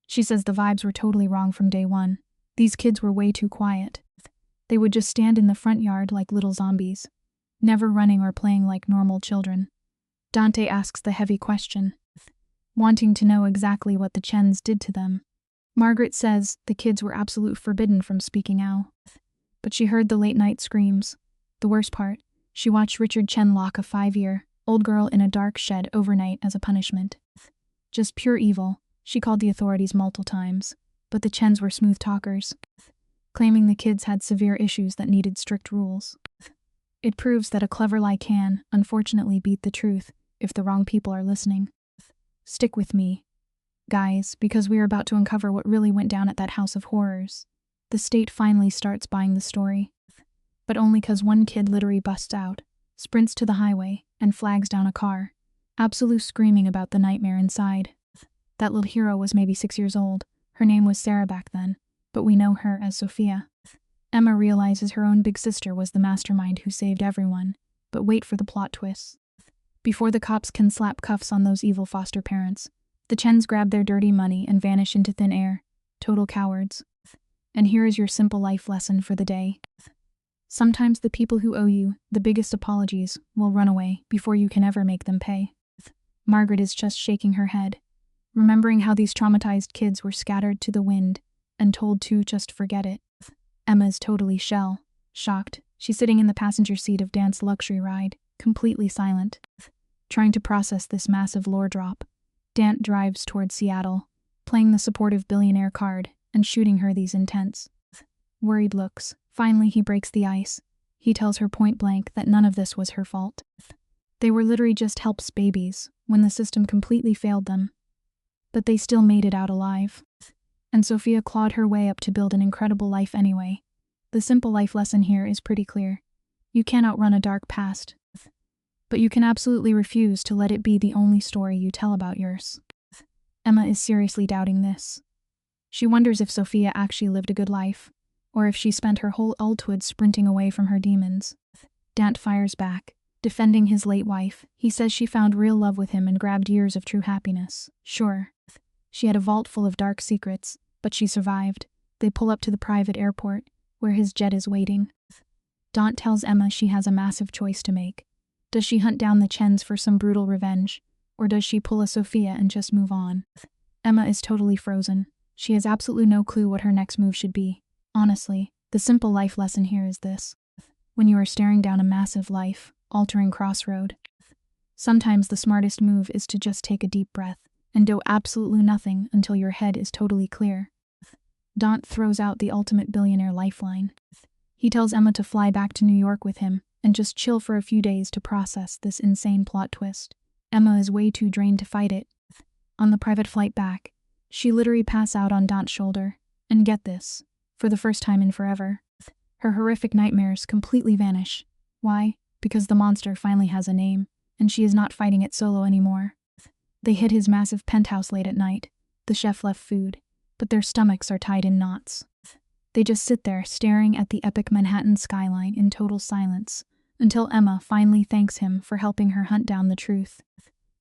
She says the vibes were totally wrong from day one. These kids were way too quiet. They would just stand in the front yard like little zombies, never running or playing like normal children. Dante asks the heavy question, wanting to know exactly what the Chens did to them. Margaret says the kids were absolutely forbidden from speaking out, but she heard the late-night screams. The worst part, she watched Richard Chen lock a 5-year-old girl in a dark shed overnight as a punishment. Just pure evil. She called the authorities multiple times, but the Chens were smooth talkers, claiming the kids had severe issues that needed strict rules. It proves that a clever lie can, unfortunately, beat the truth if the wrong people are listening. Stick with me, guys, because we are about to uncover what really went down at that house of horrors. The state finally starts buying the story, but only because one kid literally busts out, sprints to the highway, and flags down a car, absolute screaming about the nightmare inside. That little hero was maybe 6 years old. Her name was Sarah back then, but we know her as Sophia. Emma realizes her own big sister was the mastermind who saved everyone, but wait for the plot twists. Before the cops can slap cuffs on those evil foster parents, the Chens grab their dirty money and vanish into thin air. Total cowards. And here is your simple life lesson for the day. Sometimes the people who owe you the biggest apologies will run away before you can ever make them pay. Margaret is just shaking her head, remembering how these traumatized kids were scattered to the wind and told to just forget it. Emma is totally shocked. She's sitting in the passenger seat of Dan's luxury ride, completely silent, trying to process this massive lore drop. Dant drives towards Seattle, playing the supportive billionaire card and shooting her these intense, worried looks. Finally, he breaks the ice. He tells her point blank that none of this was her fault. They were literally just helps babies when the system completely failed them. But they still made it out alive. And Sophia clawed her way up to build an incredible life anyway. The simple life lesson here is pretty clear. You can't outrun a dark past, but you can absolutely refuse to let it be the only story you tell about yours. Emma is seriously doubting this. She wonders if Sophia actually lived a good life, or if she spent her whole adulthood sprinting away from her demons. Dant fires back, defending his late wife. He says she found real love with him and grabbed years of true happiness. Sure, she had a vault full of dark secrets, but she survived. They pull up to the private airport, where his jet is waiting. Dant tells Emma she has a massive choice to make. Does she hunt down the Chens for some brutal revenge, or does she pull a Sophia and just move on? Emma is totally frozen. She has absolutely no clue what her next move should be. Honestly, the simple life lesson here is this. When you are staring down a massive life-altering crossroad, sometimes the smartest move is to just take a deep breath and do absolutely nothing until your head is totally clear. Dant throws out the ultimate billionaire lifeline. He tells Emma to fly back to New York with him and just chill for a few days to process this insane plot twist. Emma is way too drained to fight it. On the private flight back, she literally passes out on Dant's shoulder. And get this, for the first time in forever, her horrific nightmares completely vanish. Why? Because the monster finally has a name, and she is not fighting it solo anymore. They hit his massive penthouse late at night. The chef left food, but their stomachs are tied in knots. They just sit there staring at the epic Manhattan skyline in total silence, until Emma finally thanks him for helping her hunt down the truth.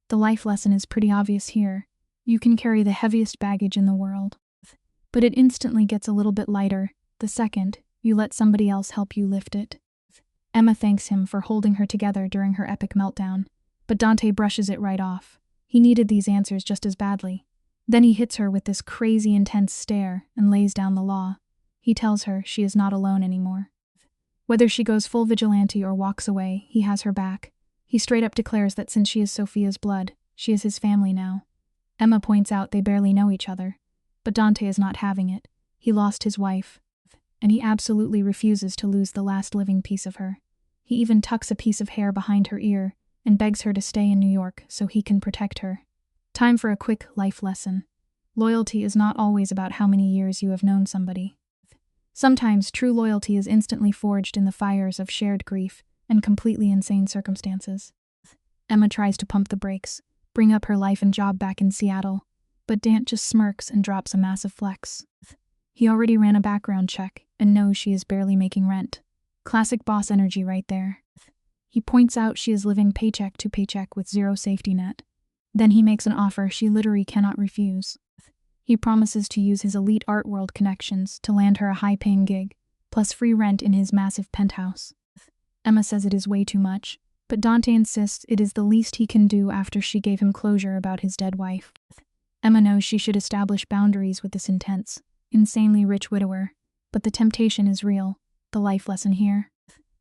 The life lesson is pretty obvious here. You can carry the heaviest baggage in the world, but it instantly gets a little bit lighter the second you let somebody else help you lift it. Emma thanks him for holding her together during her epic meltdown, but Dante brushes it right off. He needed these answers just as badly. Then he hits her with this crazy intense stare and lays down the law. He tells her she is not alone anymore. Whether she goes full vigilante or walks away, he has her back. He straight up declares that since she is Sophia's blood, she is his family now. Emma points out they barely know each other, but Dante is not having it. He lost his wife, and he absolutely refuses to lose the last living piece of her. He even tucks a piece of hair behind her ear and begs her to stay in New York so he can protect her. Time for a quick life lesson. Loyalty is not always about how many years you have known somebody. Sometimes true loyalty is instantly forged in the fires of shared grief and completely insane circumstances. Emma tries to pump the brakes, bring up her life and job back in Seattle, but Dant just smirks and drops a massive flex. He already ran a background check and knows she is barely making rent. Classic boss energy right there. He points out she is living paycheck to paycheck with zero safety net. Then he makes an offer she literally cannot refuse. He promises to use his elite art world connections to land her a high-paying gig, plus free rent in his massive penthouse. Emma says it is way too much, but Dante insists it is the least he can do after she gave him closure about his dead wife. Emma knows she should establish boundaries with this intense, insanely rich widower, but the temptation is real. The life lesson here: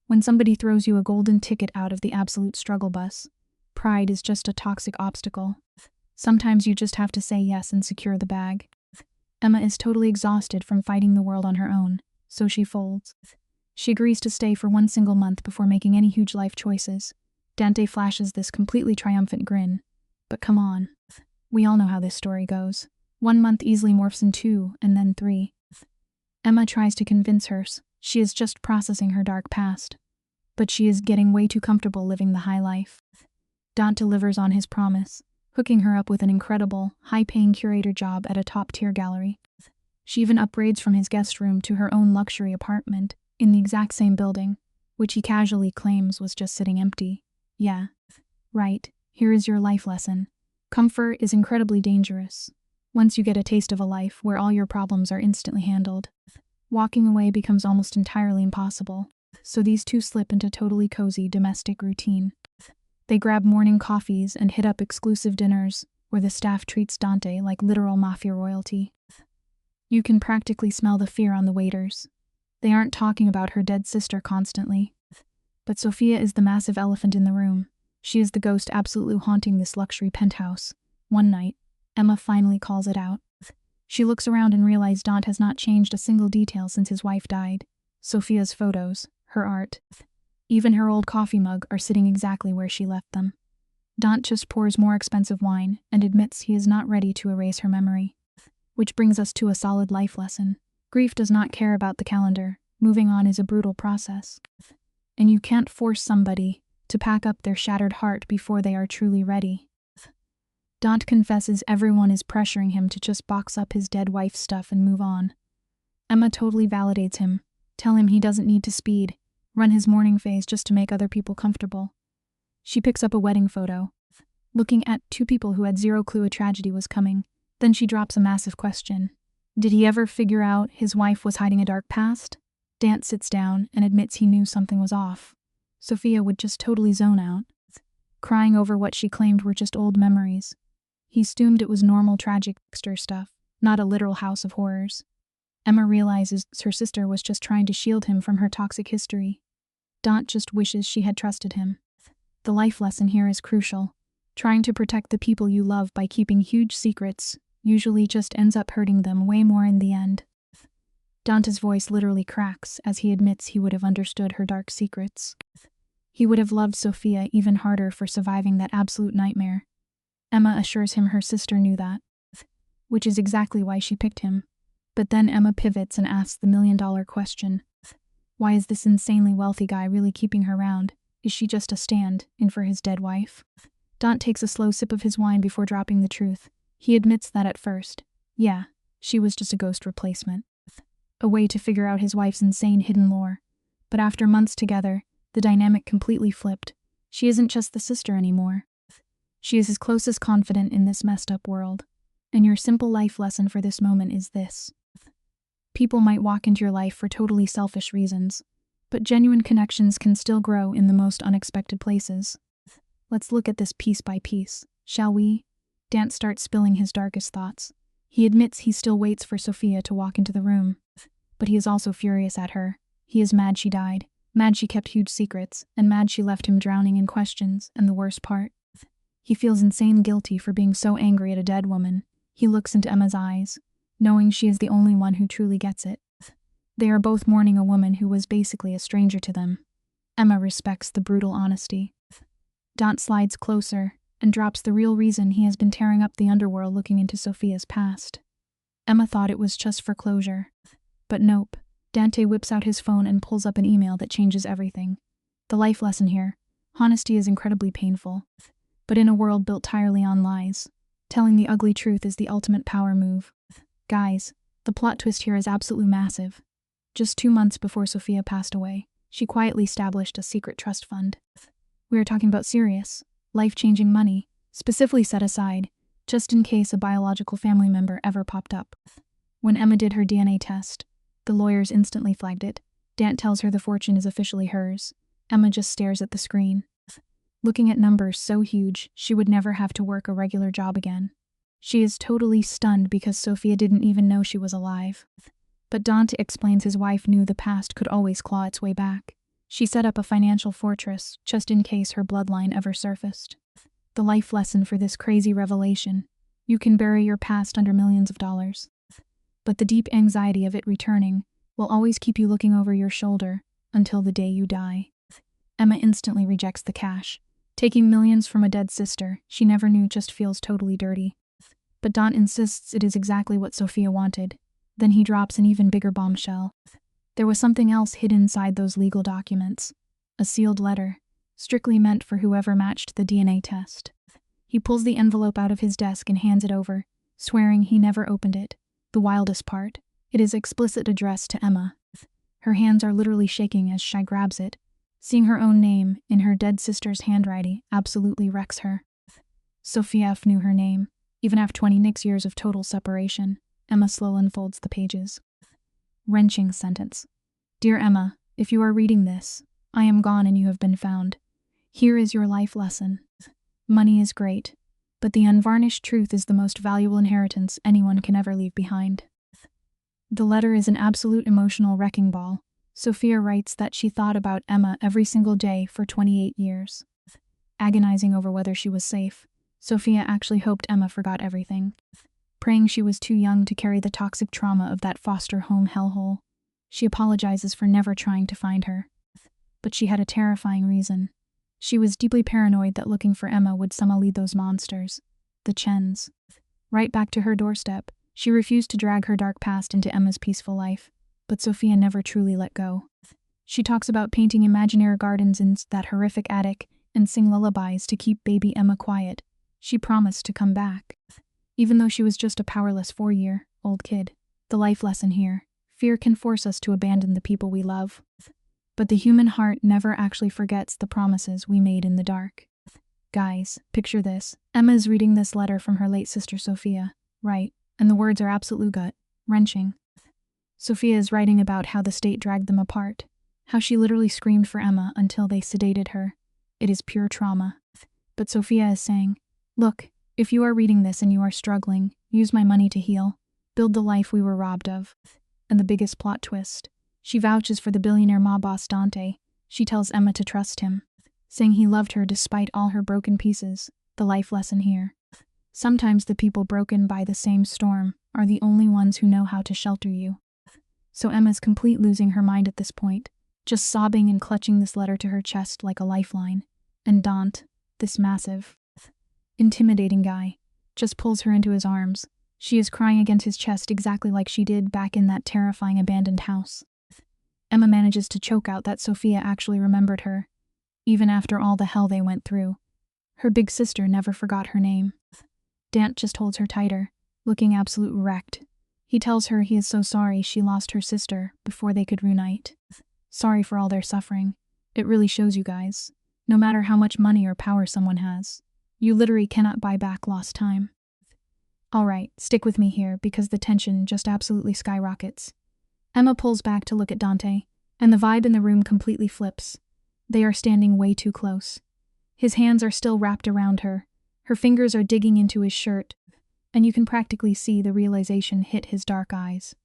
when somebody throws you a golden ticket out of the absolute struggle bus, pride is just a toxic obstacle. Sometimes you just have to say yes and secure the bag. Emma is totally exhausted from fighting the world on her own, so she folds. She agrees to stay for one single month before making any huge life choices. Dante flashes this completely triumphant grin. But come on. We all know how this story goes. 1 month easily morphs in 2, and then 3. Emma tries to convince her she is just processing her dark past. But she is getting way too comfortable living the high life. Dante delivers on his promise, hooking her up with an incredible, high-paying curator job at a top-tier gallery. She even upgrades from his guest room to her own luxury apartment in the exact same building, which he casually claims was just sitting empty. Yeah, right, here is your life lesson. Comfort is incredibly dangerous. Once you get a taste of a life where all your problems are instantly handled, walking away becomes almost entirely impossible. So these two slip into totally cozy domestic routine. They grab morning coffees and hit up exclusive dinners where the staff treats Dante like literal Mafia royalty. You can practically smell the fear on the waiters. They aren't talking about her dead sister constantly. But Sophia is the massive elephant in the room. She is the ghost absolutely haunting this luxury penthouse. One night, Emma finally calls it out. She looks around and realizes Dante has not changed a single detail since his wife died. Sophia's photos, her art, even her old coffee mug are sitting exactly where she left them. Dante just pours more expensive wine and admits he is not ready to erase her memory. Which brings us to a solid life lesson. Grief does not care about the calendar. Moving on is a brutal process. And you can't force somebody to pack up their shattered heart before they are truly ready. Dante confesses everyone is pressuring him to just box up his dead wife's stuff and move on. Emma totally validates him, tell him he doesn't need to speed, run his mourning phase just to make other people comfortable. She picks up a wedding photo, looking at 2 people who had zero clue a tragedy was coming. Then she drops a massive question. Did he ever figure out his wife was hiding a dark past? Dante sits down and admits he knew something was off. Sophia would just totally zone out, crying over what she claimed were just old memories. He assumed it was normal tragic stuff, not a literal house of horrors. Emma realizes her sister was just trying to shield him from her toxic history. Dante just wishes she had trusted him. The life lesson here is crucial. Trying to protect the people you love by keeping huge secrets usually just ends up hurting them way more in the end. Dante's voice literally cracks as he admits he would have understood her dark secrets. He would have loved Sophia even harder for surviving that absolute nightmare. Emma assures him her sister knew that, which is exactly why she picked him. But then Emma pivots and asks the million-dollar question. Why is this insanely wealthy guy really keeping her around? Is she just a stand-in for his dead wife? Dante takes a slow sip of his wine before dropping the truth. He admits that at first, yeah, she was just a ghost replacement. A way to figure out his wife's insane hidden lore. But after months together, the dynamic completely flipped. She isn't just the sister anymore. She is his closest confidant in this messed up world. And your simple life lesson for this moment is this. People might walk into your life for totally selfish reasons, but genuine connections can still grow in the most unexpected places. Let's look at this piece by piece, shall we? Dante starts spilling his darkest thoughts. He admits he still waits for Sophia to walk into the room, but he is also furious at her. He is mad she died, mad she kept huge secrets, and mad she left him drowning in questions, and the worst part, he feels insane guilty for being so angry at a dead woman. He looks into Emma's eyes, knowing she is the only one who truly gets it. They are both mourning a woman who was basically a stranger to them. Emma respects the brutal honesty. Dante slides closer and drops the real reason he has been tearing up the underworld looking into Sophia's past. Emma thought it was just for closure. But nope. Dante whips out his phone and pulls up an email that changes everything. The life lesson here. Honesty is incredibly painful. But in a world built entirely on lies, telling the ugly truth is the ultimate power move. Guys, the plot twist here is absolutely massive. Just 2 months before Sophia passed away, she quietly established a secret trust fund. We are talking about serious, life-changing money, specifically set aside, just in case a biological family member ever popped up. When Emma did her DNA test, the lawyers instantly flagged it. Dant tells her the fortune is officially hers. Emma just stares at the screen, looking at numbers so huge she would never have to work a regular job again. She is totally stunned because Sophia didn't even know she was alive. But Dante explains his wife knew the past could always claw its way back. She set up a financial fortress just in case her bloodline ever surfaced. The life lesson for this crazy revelation: you can bury your past under millions of dollars, but the deep anxiety of it returning will always keep you looking over your shoulder until the day you die. Emma instantly rejects the cash. Taking millions from a dead sister she never knew just feels totally dirty. But Don insists it is exactly what Sophia wanted. Then he drops an even bigger bombshell. There was something else hid inside those legal documents. A sealed letter, strictly meant for whoever matched the DNA test. He pulls the envelope out of his desk and hands it over, swearing he never opened it. The wildest part: it is explicit addressed to Emma. Her hands are literally shaking as she grabs it. Seeing her own name in her dead sister's handwriting absolutely wrecks her. Sophia F. knew her name, even after 26 years of total separation. Emma slowly unfolds the pages. Wrenching sentence. Dear Emma, if you are reading this, I am gone and you have been found. Here is your life lesson. Money is great, but the unvarnished truth is the most valuable inheritance anyone can ever leave behind. The letter is an absolute emotional wrecking ball. Sophia writes that she thought about Emma every single day for 28 years. Agonizing over whether she was safe, Sophia actually hoped Emma forgot everything, praying she was too young to carry the toxic trauma of that foster home hellhole. She apologizes for never trying to find her. But she had a terrifying reason. She was deeply paranoid that looking for Emma would somehow lead those monsters, the Chens, right back to her doorstep. She refused to drag her dark past into Emma's peaceful life, but Sophia never truly let go. She talks about painting imaginary gardens in that horrific attic and sing lullabies to keep baby Emma quiet. She promised to come back, even though she was just a powerless 4-year-old kid. The life lesson here: fear can force us to abandon the people we love, but the human heart never actually forgets the promises we made in the dark. Guys, picture this. Emma is reading this letter from her late sister Sophia, right? And the words are absolute gut-wrenching. Sophia is writing about how the state dragged them apart, how she literally screamed for Emma until they sedated her. It is pure trauma. But Sophia is saying, look, if you are reading this and you are struggling, use my money to heal. Build the life we were robbed of. And the biggest plot twist: she vouches for the billionaire mob boss Dante. She tells Emma to trust him, saying he loved her despite all her broken pieces. The life lesson here: sometimes the people broken by the same storm are the only ones who know how to shelter you. So Emma's complete losing her mind at this point, just sobbing and clutching this letter to her chest like a lifeline. And Dante, this massive, intimidating guy, just pulls her into his arms. She is crying against his chest exactly like she did back in that terrifying abandoned house. Emma manages to choke out that Sophia actually remembered her, even after all the hell they went through. Her big sister never forgot her name. Dant just holds her tighter, looking absolute wrecked. He tells her he is so sorry she lost her sister before they could reunite. Sorry for all their suffering. It really shows you guys, no matter how much money or power someone has, you literally cannot buy back lost time. Alright, stick with me here because the tension just absolutely skyrockets. Emma pulls back to look at Dante, and the vibe in the room completely flips. They are standing way too close. His hands are still wrapped around her. Her fingers are digging into his shirt, and you can practically see the realization hit his dark eyes.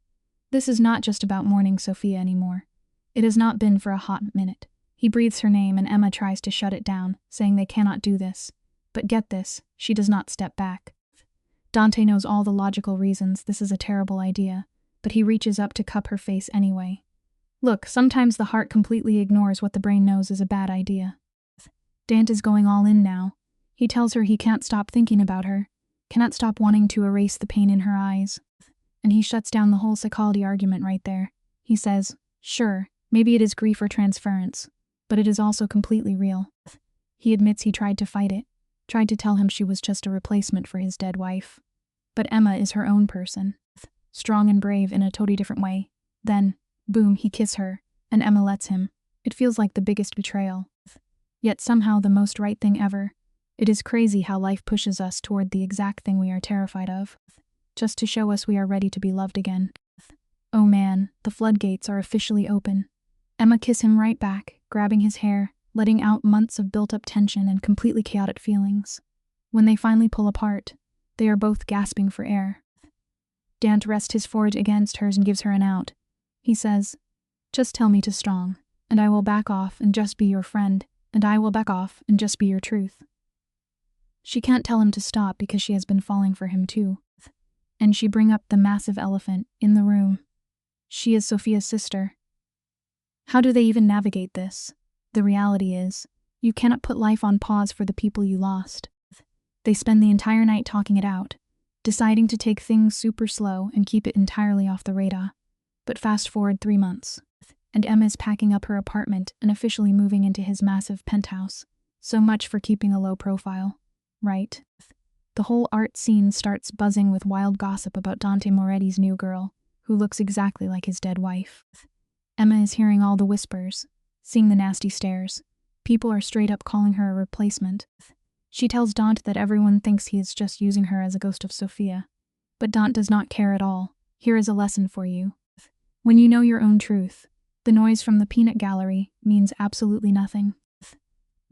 This is not just about mourning Sophia anymore. It has not been for a hot minute. He breathes her name and Emma tries to shut it down, saying they cannot do this. But get this, she does not step back. Dante knows all the logical reasons this is a terrible idea, but he reaches up to cup her face anyway. Look, sometimes the heart completely ignores what the brain knows is a bad idea. Dante is going all in now. He tells her he can't stop thinking about her, cannot stop wanting to erase the pain in her eyes. And he shuts down the whole psychology argument right there. He says, sure, maybe it is grief or transference, but it is also completely real. He admits he tried to fight it, tried to tell him she was just a replacement for his dead wife. But Emma is her own person, strong and brave in a totally different way. Then, boom, he kisses her, and Emma lets him. It feels like the biggest betrayal, yet somehow the most right thing ever. It is crazy how life pushes us toward the exact thing we are terrified of, just to show us we are ready to be loved again. Oh man, the floodgates are officially open. Emma kissed him right back, grabbing his hair, letting out months of built-up tension and completely chaotic feelings. When they finally pull apart, they are both gasping for air. Dant rests his forehead against hers and gives her an out. He says, "Just tell me to strong, and I will back off and just be your friend, and I will back off and just be your truth." She can't tell him to stop because she has been falling for him too. And she bring up the massive elephant in the room. She is Sophia's sister. How do they even navigate this? The reality is, you cannot put life on pause for the people you lost. They spend the entire night talking it out, deciding to take things super slow and keep it entirely off the radar. But fast forward 3 months, and Emma is packing up her apartment and officially moving into his massive penthouse. So much for keeping a low profile, right? The whole art scene starts buzzing with wild gossip about Dante Moretti's new girl, who looks exactly like his dead wife. Emma is hearing all the whispers, seeing the nasty stares. People are straight up calling her a replacement. She tells Dante that everyone thinks he is just using her as a ghost of Sophia. But Dante does not care at all. Here is a lesson for you. When you know your own truth, the noise from the peanut gallery means absolutely nothing.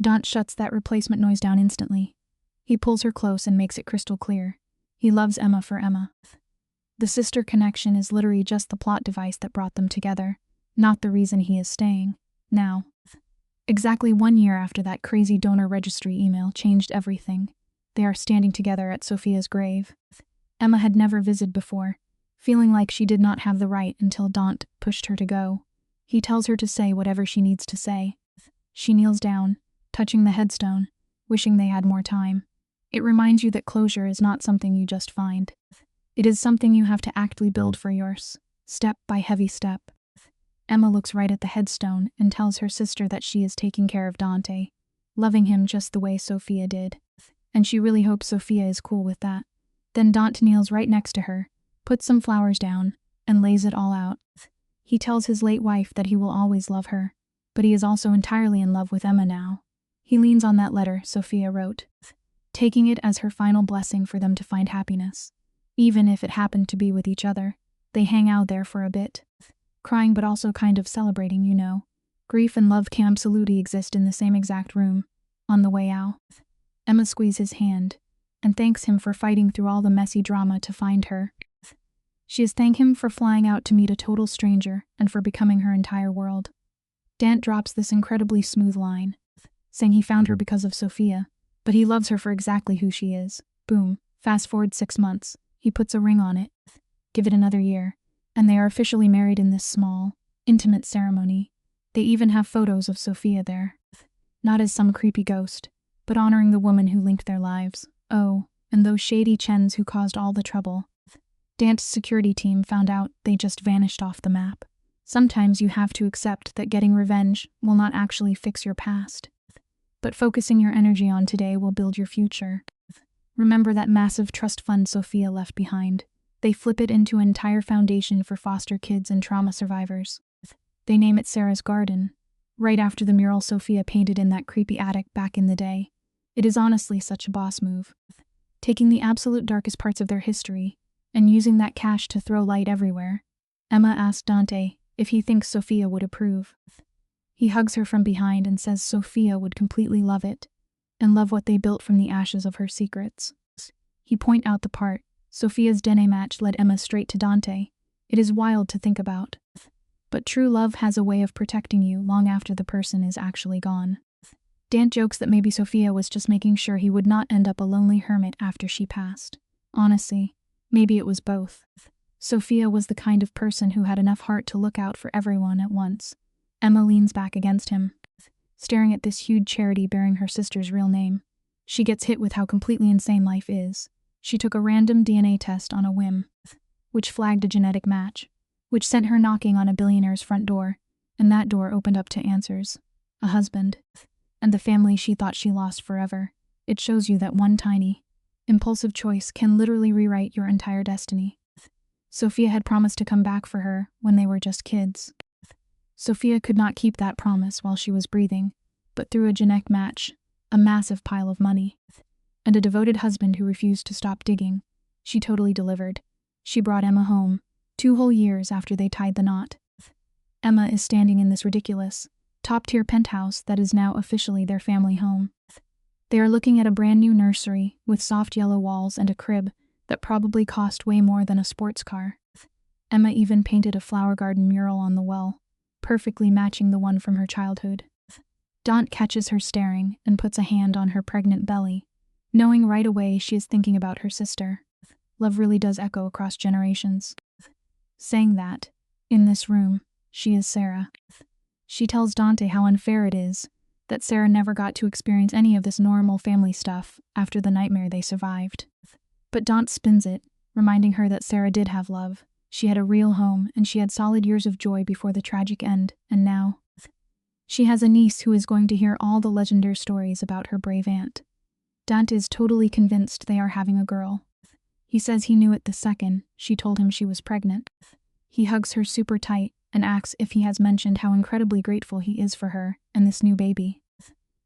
Dante shuts that replacement noise down instantly. He pulls her close and makes it crystal clear. He loves Emma for Emma. The sister connection is literally just the plot device that brought them together, not the reason he is staying. Now, exactly 1 year after that crazy donor registry email changed everything, they are standing together at Sophia's grave. Emma had never visited before, feeling like she did not have the right until Dante pushed her to go. He tells her to say whatever she needs to say. She kneels down, touching the headstone, wishing they had more time. It reminds you that closure is not something you just find. It is something you have to actively build for yours, step by heavy step. Emma looks right at the headstone and tells her sister that she is taking care of Dante, loving him just the way Sophia did. And she really hopes Sophia is cool with that. Then Dante kneels right next to her, puts some flowers down, and lays it all out. He tells his late wife that he will always love her, but he is also entirely in love with Emma now. He leans on that letter Sophia wrote, taking it as her final blessing for them to find happiness. Even if it happened to be with each other, they hang out there for a bit, crying but also kind of celebrating, you know. Grief and love can absolutely exist in the same exact room. On the way out, Emma squeezes his hand and thanks him for fighting through all the messy drama to find her. She has thanked him for flying out to meet a total stranger and for becoming her entire world. Dante drops this incredibly smooth line, saying he found her because of Sophia, but he loves her for exactly who she is. Boom. Fast forward 6 months. He puts a ring on it. Give it another year, and they are officially married in this small, intimate ceremony. They even have photos of Sophia there. Not as some creepy ghost, but honoring the woman who linked their lives. Oh, and those shady Chens who caused all the trouble. Dante's security team found out they just vanished off the map. Sometimes you have to accept that getting revenge will not actually fix your past, but focusing your energy on today will build your future. Remember that massive trust fund Sophia left behind. They flip it into an entire foundation for foster kids and trauma survivors. They name it Sarah's Garden, right after the mural Sophia painted in that creepy attic back in the day. It is honestly such a boss move. Taking the absolute darkest parts of their history and using that cash to throw light everywhere. Emma asks Dante if he thinks Sophia would approve. He hugs her from behind and says Sophia would completely love it, and love what they built from the ashes of her secrets. He points out the part Sophia's DNA match led Emma straight to Dante. It is wild to think about. But true love has a way of protecting you long after the person is actually gone. Dante jokes that maybe Sophia was just making sure he would not end up a lonely hermit after she passed. Honestly, maybe it was both. Sophia was the kind of person who had enough heart to look out for everyone at once. Emma leans back against him, staring at this huge charity bearing her sister's real name. She gets hit with how completely insane life is. She took a random DNA test on a whim, which flagged a genetic match, which sent her knocking on a billionaire's front door, and that door opened up to answers. A husband, and the family she thought she lost forever. It shows you that one tiny, impulsive choice can literally rewrite your entire destiny. Sophia had promised to come back for her when they were just kids. Sophia could not keep that promise while she was breathing, but through a genetic match, a massive pile of money, and a devoted husband who refused to stop digging, she totally delivered. She brought Emma home, 2 whole years after they tied the knot. Emma is standing in this ridiculous, top-tier penthouse that is now officially their family home. They are looking at a brand new nursery with soft yellow walls and a crib that probably cost way more than a sports car. Emma even painted a flower garden mural on the wall, perfectly matching the one from her childhood. Daunt catches her staring and puts a hand on her pregnant belly, knowing right away she is thinking about her sister. Love really does echo across generations. Saying that, in this room, she is Sarah. She tells Dante how unfair it is that Sarah never got to experience any of this normal family stuff after the nightmare they survived. But Daunt spins it, reminding her that Sarah did have love. She had a real home, and she had solid years of joy before the tragic end, and now she has a niece who is going to hear all the legendary stories about her brave aunt. Dante is totally convinced they are having a girl. He says he knew it the second she told him she was pregnant. He hugs her super tight and asks if he has mentioned how incredibly grateful he is for her and this new baby.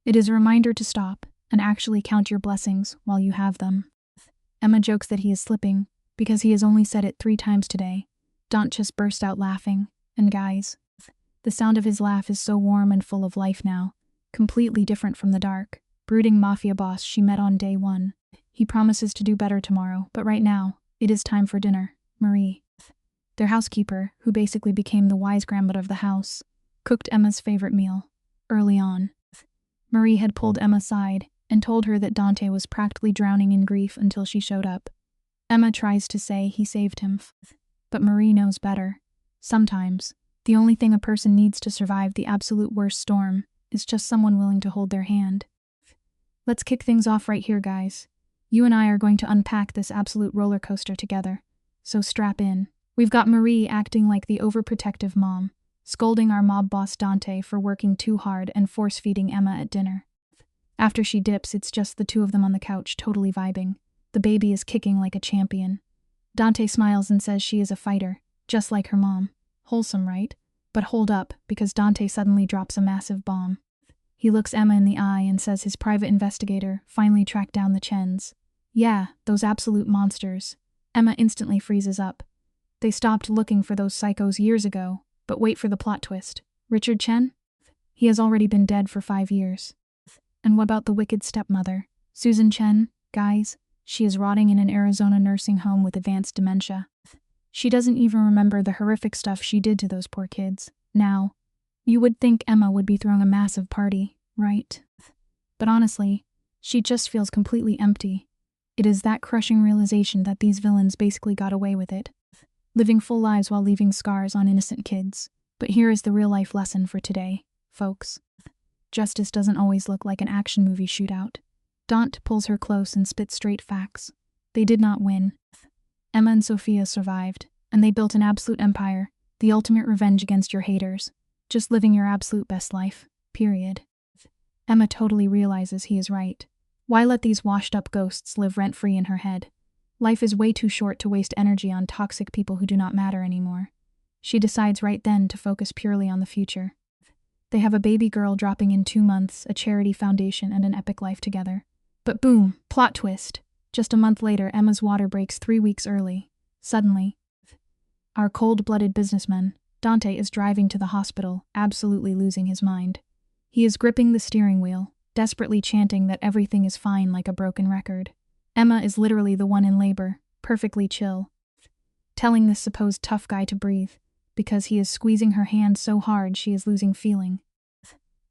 It is a reminder to stop and actually count your blessings while you have them. Emma jokes that he is slipping because he has only said it 3 times today. Daunt just burst out laughing, and guys, the sound of his laugh is so warm and full of life now, completely different from the dark, brooding Mafia boss she met on day 1. He promises to do better tomorrow, but right now, it is time for dinner. Marie, their housekeeper, who basically became the wise grandmother of the house, cooked Emma's favorite meal. Early on, Marie had pulled Emma aside and told her that Dante was practically drowning in grief until she showed up. Emma tries to say he saved him, but Marie knows better. Sometimes, the only thing a person needs to survive the absolute worst storm is just someone willing to hold their hand. Let's kick things off right here, guys. You and I are going to unpack this absolute roller coaster together, so strap in. We've got Marie acting like the overprotective mom, scolding our mob boss Dante for working too hard and force-feeding Emma at dinner. After she dips, it's just the two of them on the couch, totally vibing. The baby is kicking like a champion. Dante smiles and says she is a fighter, just like her mom. Wholesome, right? But hold up, because Dante suddenly drops a massive bomb. He looks Emma in the eye and says his private investigator finally tracked down the Chens. Yeah, those absolute monsters. Emma instantly freezes up. They stopped looking for those psychos years ago, but wait for the plot twist. Richard Chen? He has already been dead for 5 years. And what about the wicked stepmother? Susan Chen? Guys, she is rotting in an Arizona nursing home with advanced dementia. She doesn't even remember the horrific stuff she did to those poor kids. Now, you would think Emma would be throwing a massive party, right? But honestly, she just feels completely empty. It is that crushing realization that these villains basically got away with it, living full lives while leaving scars on innocent kids. But here is the real-life lesson for today, folks. Justice doesn't always look like an action movie shootout. Daunt pulls her close and spits straight facts. They did not win. Emma and Sophia survived, and they built an absolute empire, the ultimate revenge against your haters. Just living your absolute best life, period. Emma totally realizes he is right. Why let these washed-up ghosts live rent-free in her head? Life is way too short to waste energy on toxic people who do not matter anymore. She decides right then to focus purely on the future. They have a baby girl dropping in 2 months, a charity foundation, and an epic life together. But boom, plot twist. Just a month later, Emma's water breaks 3 weeks early. Suddenly, our cold-blooded businessman, Dante, is driving to the hospital, absolutely losing his mind. He is gripping the steering wheel, desperately chanting that everything is fine like a broken record. Emma is literally the one in labor, perfectly chill, telling this supposed tough guy to breathe, because he is squeezing her hand so hard she is losing feeling.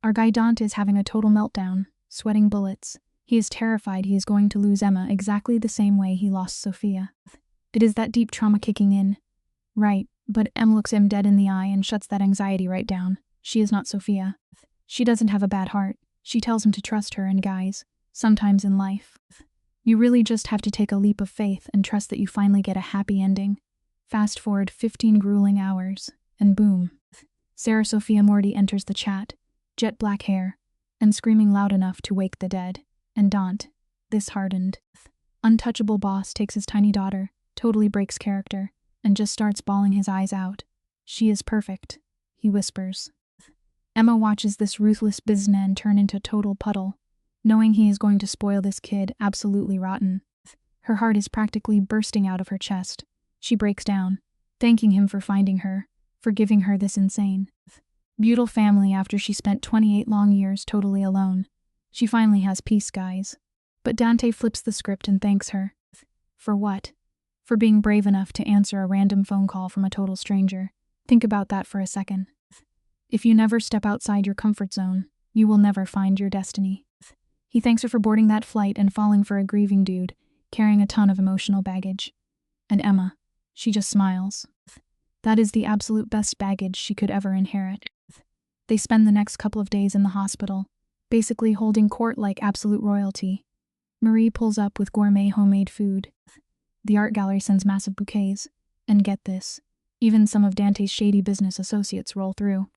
Our guy Dante is having a total meltdown, sweating bullets. He is terrified he is going to lose Emma exactly the same way he lost Sophia. It is that deep trauma kicking in. Right, but Em looks him dead in the eye and shuts that anxiety right down. She is not Sophia. She doesn't have a bad heart. She tells him to trust her, and guys, sometimes in life, you really just have to take a leap of faith and trust that you finally get a happy ending. Fast forward 15 grueling hours, and boom. Sarah Sophia Morty enters the chat, jet black hair, and screaming loud enough to wake the dead. And Daunt, this hardened, untouchable boss, takes his tiny daughter, totally breaks character, and just starts bawling his eyes out. She is perfect, he whispers. Emma watches this ruthless businessman turn into a total puddle, knowing he is going to spoil this kid absolutely rotten. Her heart is practically bursting out of her chest. She breaks down, thanking him for finding her, for giving her this insane, beautiful family after she spent 28 long years totally alone. She finally has peace, guys. But Dante flips the script and thanks her. For what? For being brave enough to answer a random phone call from a total stranger. Think about that for a second. If you never step outside your comfort zone, you will never find your destiny. He thanks her for boarding that flight and falling for a grieving dude, carrying a ton of emotional baggage. And Emma, she just smiles. That is the absolute best baggage she could ever inherit. They spend the next couple of days in the hospital, basically holding court like absolute royalty. Marie pulls up with gourmet homemade food. The art gallery sends massive bouquets. And get this, even some of Dante's shady business associates roll through.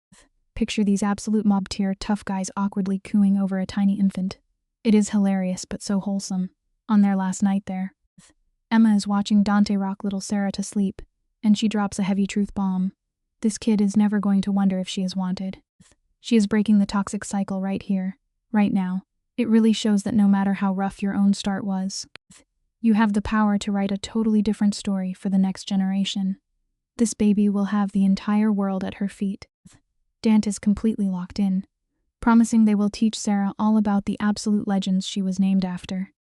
Picture these absolute mob-tier tough guys awkwardly cooing over a tiny infant. It is hilarious but so wholesome. On their last night there, Emma is watching Dante rock little Sarah to sleep, and she drops a heavy truth bomb. This kid is never going to wonder if she is wanted. She is breaking the toxic cycle right here, right now. It really shows that no matter how rough your own start was, you have the power to write a totally different story for the next generation. This baby will have the entire world at her feet. Dante is completely locked in, promising they will teach Sarah all about the absolute legends she was named after.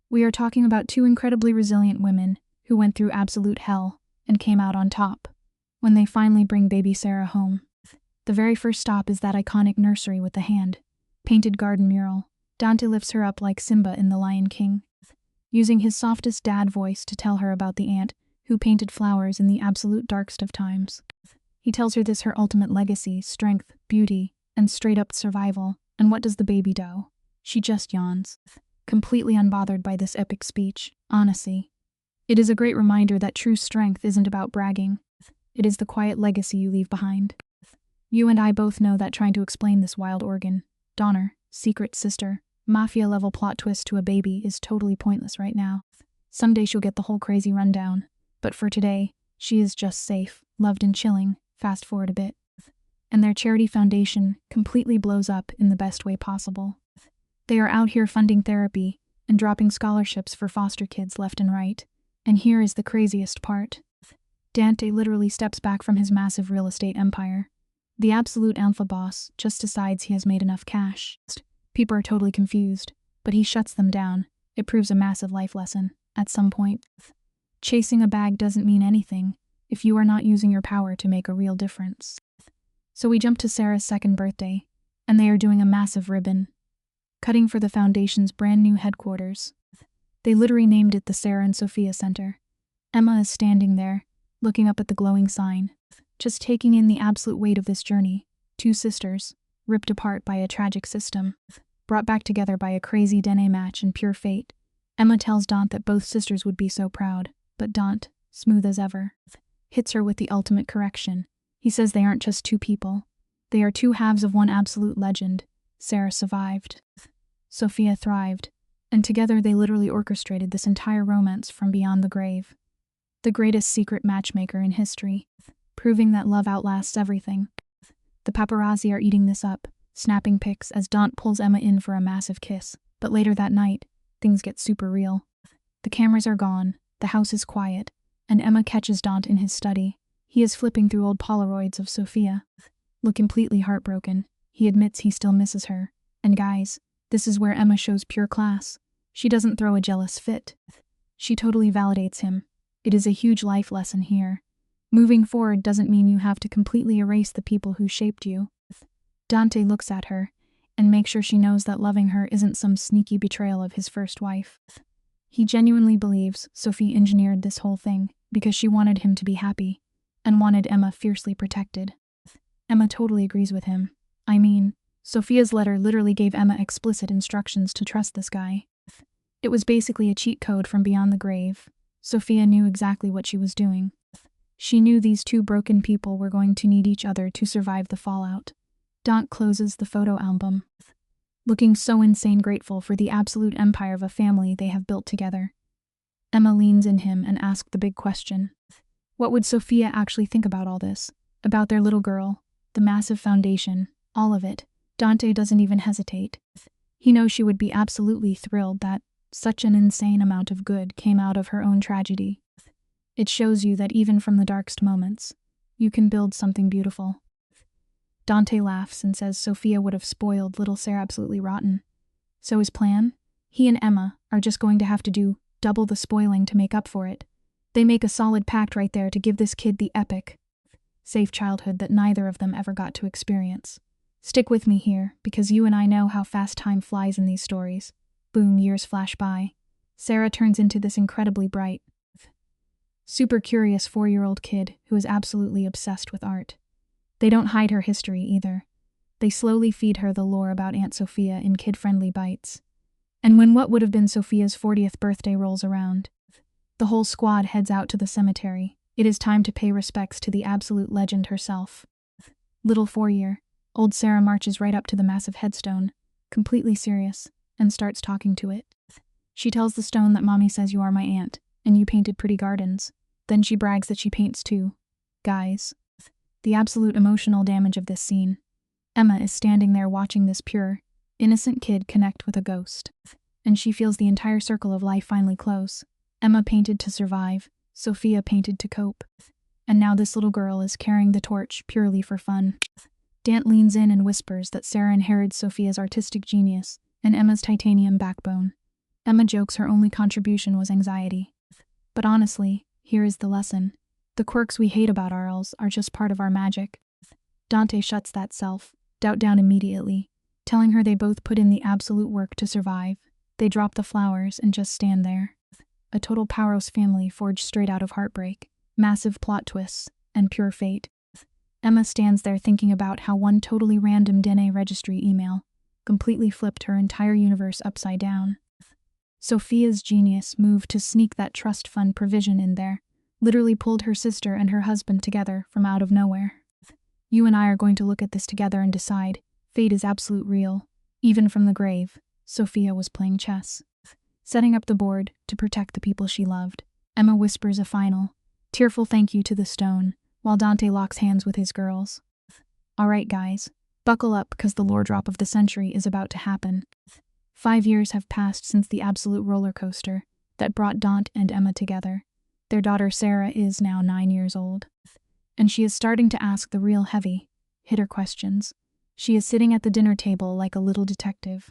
We are talking about two incredibly resilient women who went through absolute hell and came out on top. When they finally bring baby Sarah home, the very first stop is that iconic nursery with the hand-painted garden mural. Dante lifts her up like Simba in The Lion King, using his softest dad voice to tell her about the aunt who painted flowers in the absolute darkest of times. He tells her this her ultimate legacy, strength, beauty, and straight-up survival. And what does the baby do? She just yawns, completely unbothered by this epic speech. Honestly, it is a great reminder that true strength isn't about bragging. It is the quiet legacy you leave behind. You and I both know that trying to explain this wild organ, donor, secret sister, Mafia-level plot twist to a baby is totally pointless right now. Someday she'll get the whole crazy rundown. But for today, she is just safe, loved and chilling. Fast forward a bit, and their charity foundation completely blows up in the best way possible. They are out here funding therapy and dropping scholarships for foster kids left and right. And here is the craziest part. Dante literally steps back from his massive real estate empire. The absolute alpha boss just decides he has made enough cash. People are totally confused, but he shuts them down. It proves a massive life lesson. At some point, chasing a bag doesn't mean anything if you are not using your power to make a real difference. So we jump to Sarah's second birthday, and they are doing a massive ribbon cutting for the foundation's brand new headquarters. They literally named it the Sarah and Sophia Center. Emma is standing there, looking up at the glowing sign, just taking in the absolute weight of this journey. Two sisters, ripped apart by a tragic system, brought back together by a crazy DNA match and pure fate. Emma tells Dante that both sisters would be so proud, but Dante, smooth as ever, hits her with the ultimate correction. He says they aren't just two people. They are two halves of one absolute legend. Sarah survived. Sophia thrived. And together they literally orchestrated this entire romance from beyond the grave. The greatest secret matchmaker in history, proving that love outlasts everything. The paparazzi are eating this up, snapping pics as Dante pulls Emma in for a massive kiss. But later that night, things get super real. The cameras are gone, the house is quiet, and Emma catches Dante in his study. He is flipping through old Polaroids of Sophia. Look completely heartbroken. He admits he still misses her. And guys, this is where Emma shows pure class. She doesn't throw a jealous fit. She totally validates him. It is a huge life lesson here. Moving forward doesn't mean you have to completely erase the people who shaped you. Dante looks at her and makes sure she knows that loving her isn't some sneaky betrayal of his first wife. He genuinely believes Sophie engineered this whole thing because she wanted him to be happy and wanted Emma fiercely protected. Emma totally agrees with him. I mean, Sophia's letter literally gave Emma explicit instructions to trust this guy. It was basically a cheat code from beyond the grave. Sophia knew exactly what she was doing. She knew these two broken people were going to need each other to survive the fallout. Dante closes the photo album, looking so insane grateful for the absolute empire of a family they have built together. Emma leans in him and asks the big question. What would Sophia actually think about all this? About their little girl, the massive foundation, all of it. Dante doesn't even hesitate. He knows she would be absolutely thrilled that such an insane amount of good came out of her own tragedy. It shows you that even from the darkest moments, You can build something beautiful. Dante laughs and says Sophia would have spoiled little Sarah absolutely rotten. So his plan? He and Emma are just going to have to do double the spoiling to make up for it. They make a solid pact right there to give this kid the epic, safe childhood that neither of them ever got to experience. Stick with me here, because you and I know how fast time flies in these stories. Boom, years flash by. Sarah turns into this incredibly bright, super curious 4-year-old kid who is absolutely obsessed with art. They don't hide her history either. They slowly feed her the lore about Aunt Sophia in kid-friendly bites. And when what would have been Sophia's 40th birthday rolls around, the whole squad heads out to the cemetery. It is time to pay respects to the absolute legend herself. Little 4-year-old Sarah marches right up to the massive headstone, completely serious, and starts talking to it. She tells the stone that Mommy says you are my aunt, and you painted pretty gardens. Then she brags that she paints too. Guys. The absolute emotional damage of this scene. Emma is standing there watching this pure, innocent kid connect with a ghost. And she feels the entire circle of life finally close. Emma painted to survive, Sophia painted to cope. And now this little girl is carrying the torch purely for fun. Dante leans in and whispers that Sarah inherits Sophia's artistic genius and Emma's titanium backbone. Emma jokes her only contribution was anxiety. But honestly, here is the lesson. The quirks we hate about ourselves are just part of our magic. Dante shuts that self-doubt down immediately, telling her they both put in the absolute work to survive. They drop the flowers and just stand there. A total powerhouse family forged straight out of heartbreak, massive plot twists, and pure fate. Emma stands there thinking about how one totally random DNA registry email completely flipped her entire universe upside down. Sophia's genius move to sneak that trust fund provision in there literally pulled her sister and her husband together from out of nowhere. You and I are going to look at this together and decide. Fate is absolute real. Even from the grave, Sophia was playing chess, setting up the board to protect the people she loved. Emma whispers a final, tearful thank you to the stone, while Dante locks hands with his girls. Alright guys, buckle up because the lore drop of the century is about to happen. 5 years have passed since the absolute roller coaster that brought Dante and Emma together. Their daughter Sarah is now 9 years old, and she is starting to ask the real heavy-hitter questions. She is sitting at the dinner table like a little detective,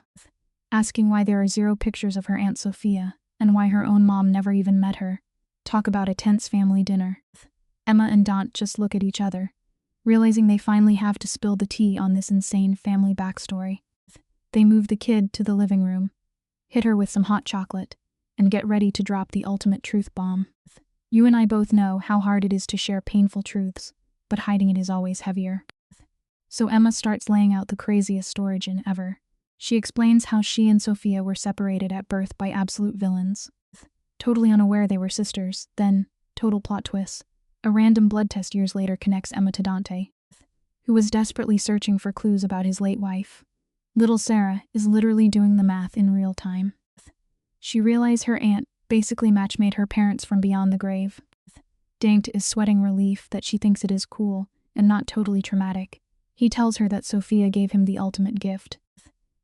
asking why there are 0 pictures of her Aunt Sophia, and why her own mom never even met her. Talk about a tense family dinner. Emma and Dante just look at each other, realizing they finally have to spill the tea on this insane family backstory. They move the kid to the living room, hit her with some hot chocolate, and get ready to drop the ultimate truth bomb. You and I both know how hard it is to share painful truths, but hiding it is always heavier. So Emma starts laying out the craziest origin ever. She explains how she and Sophia were separated at birth by absolute villains. Totally unaware they were sisters, then, total plot twist. A random blood test years later connects Emma to Dante, who was desperately searching for clues about his late wife. Little Sarah is literally doing the math in real time. She realized her aunt basically match-made her parents from beyond the grave. Dante is sweating relief that she thinks it is cool and not totally traumatic. He tells her that Sophia gave him the ultimate gift,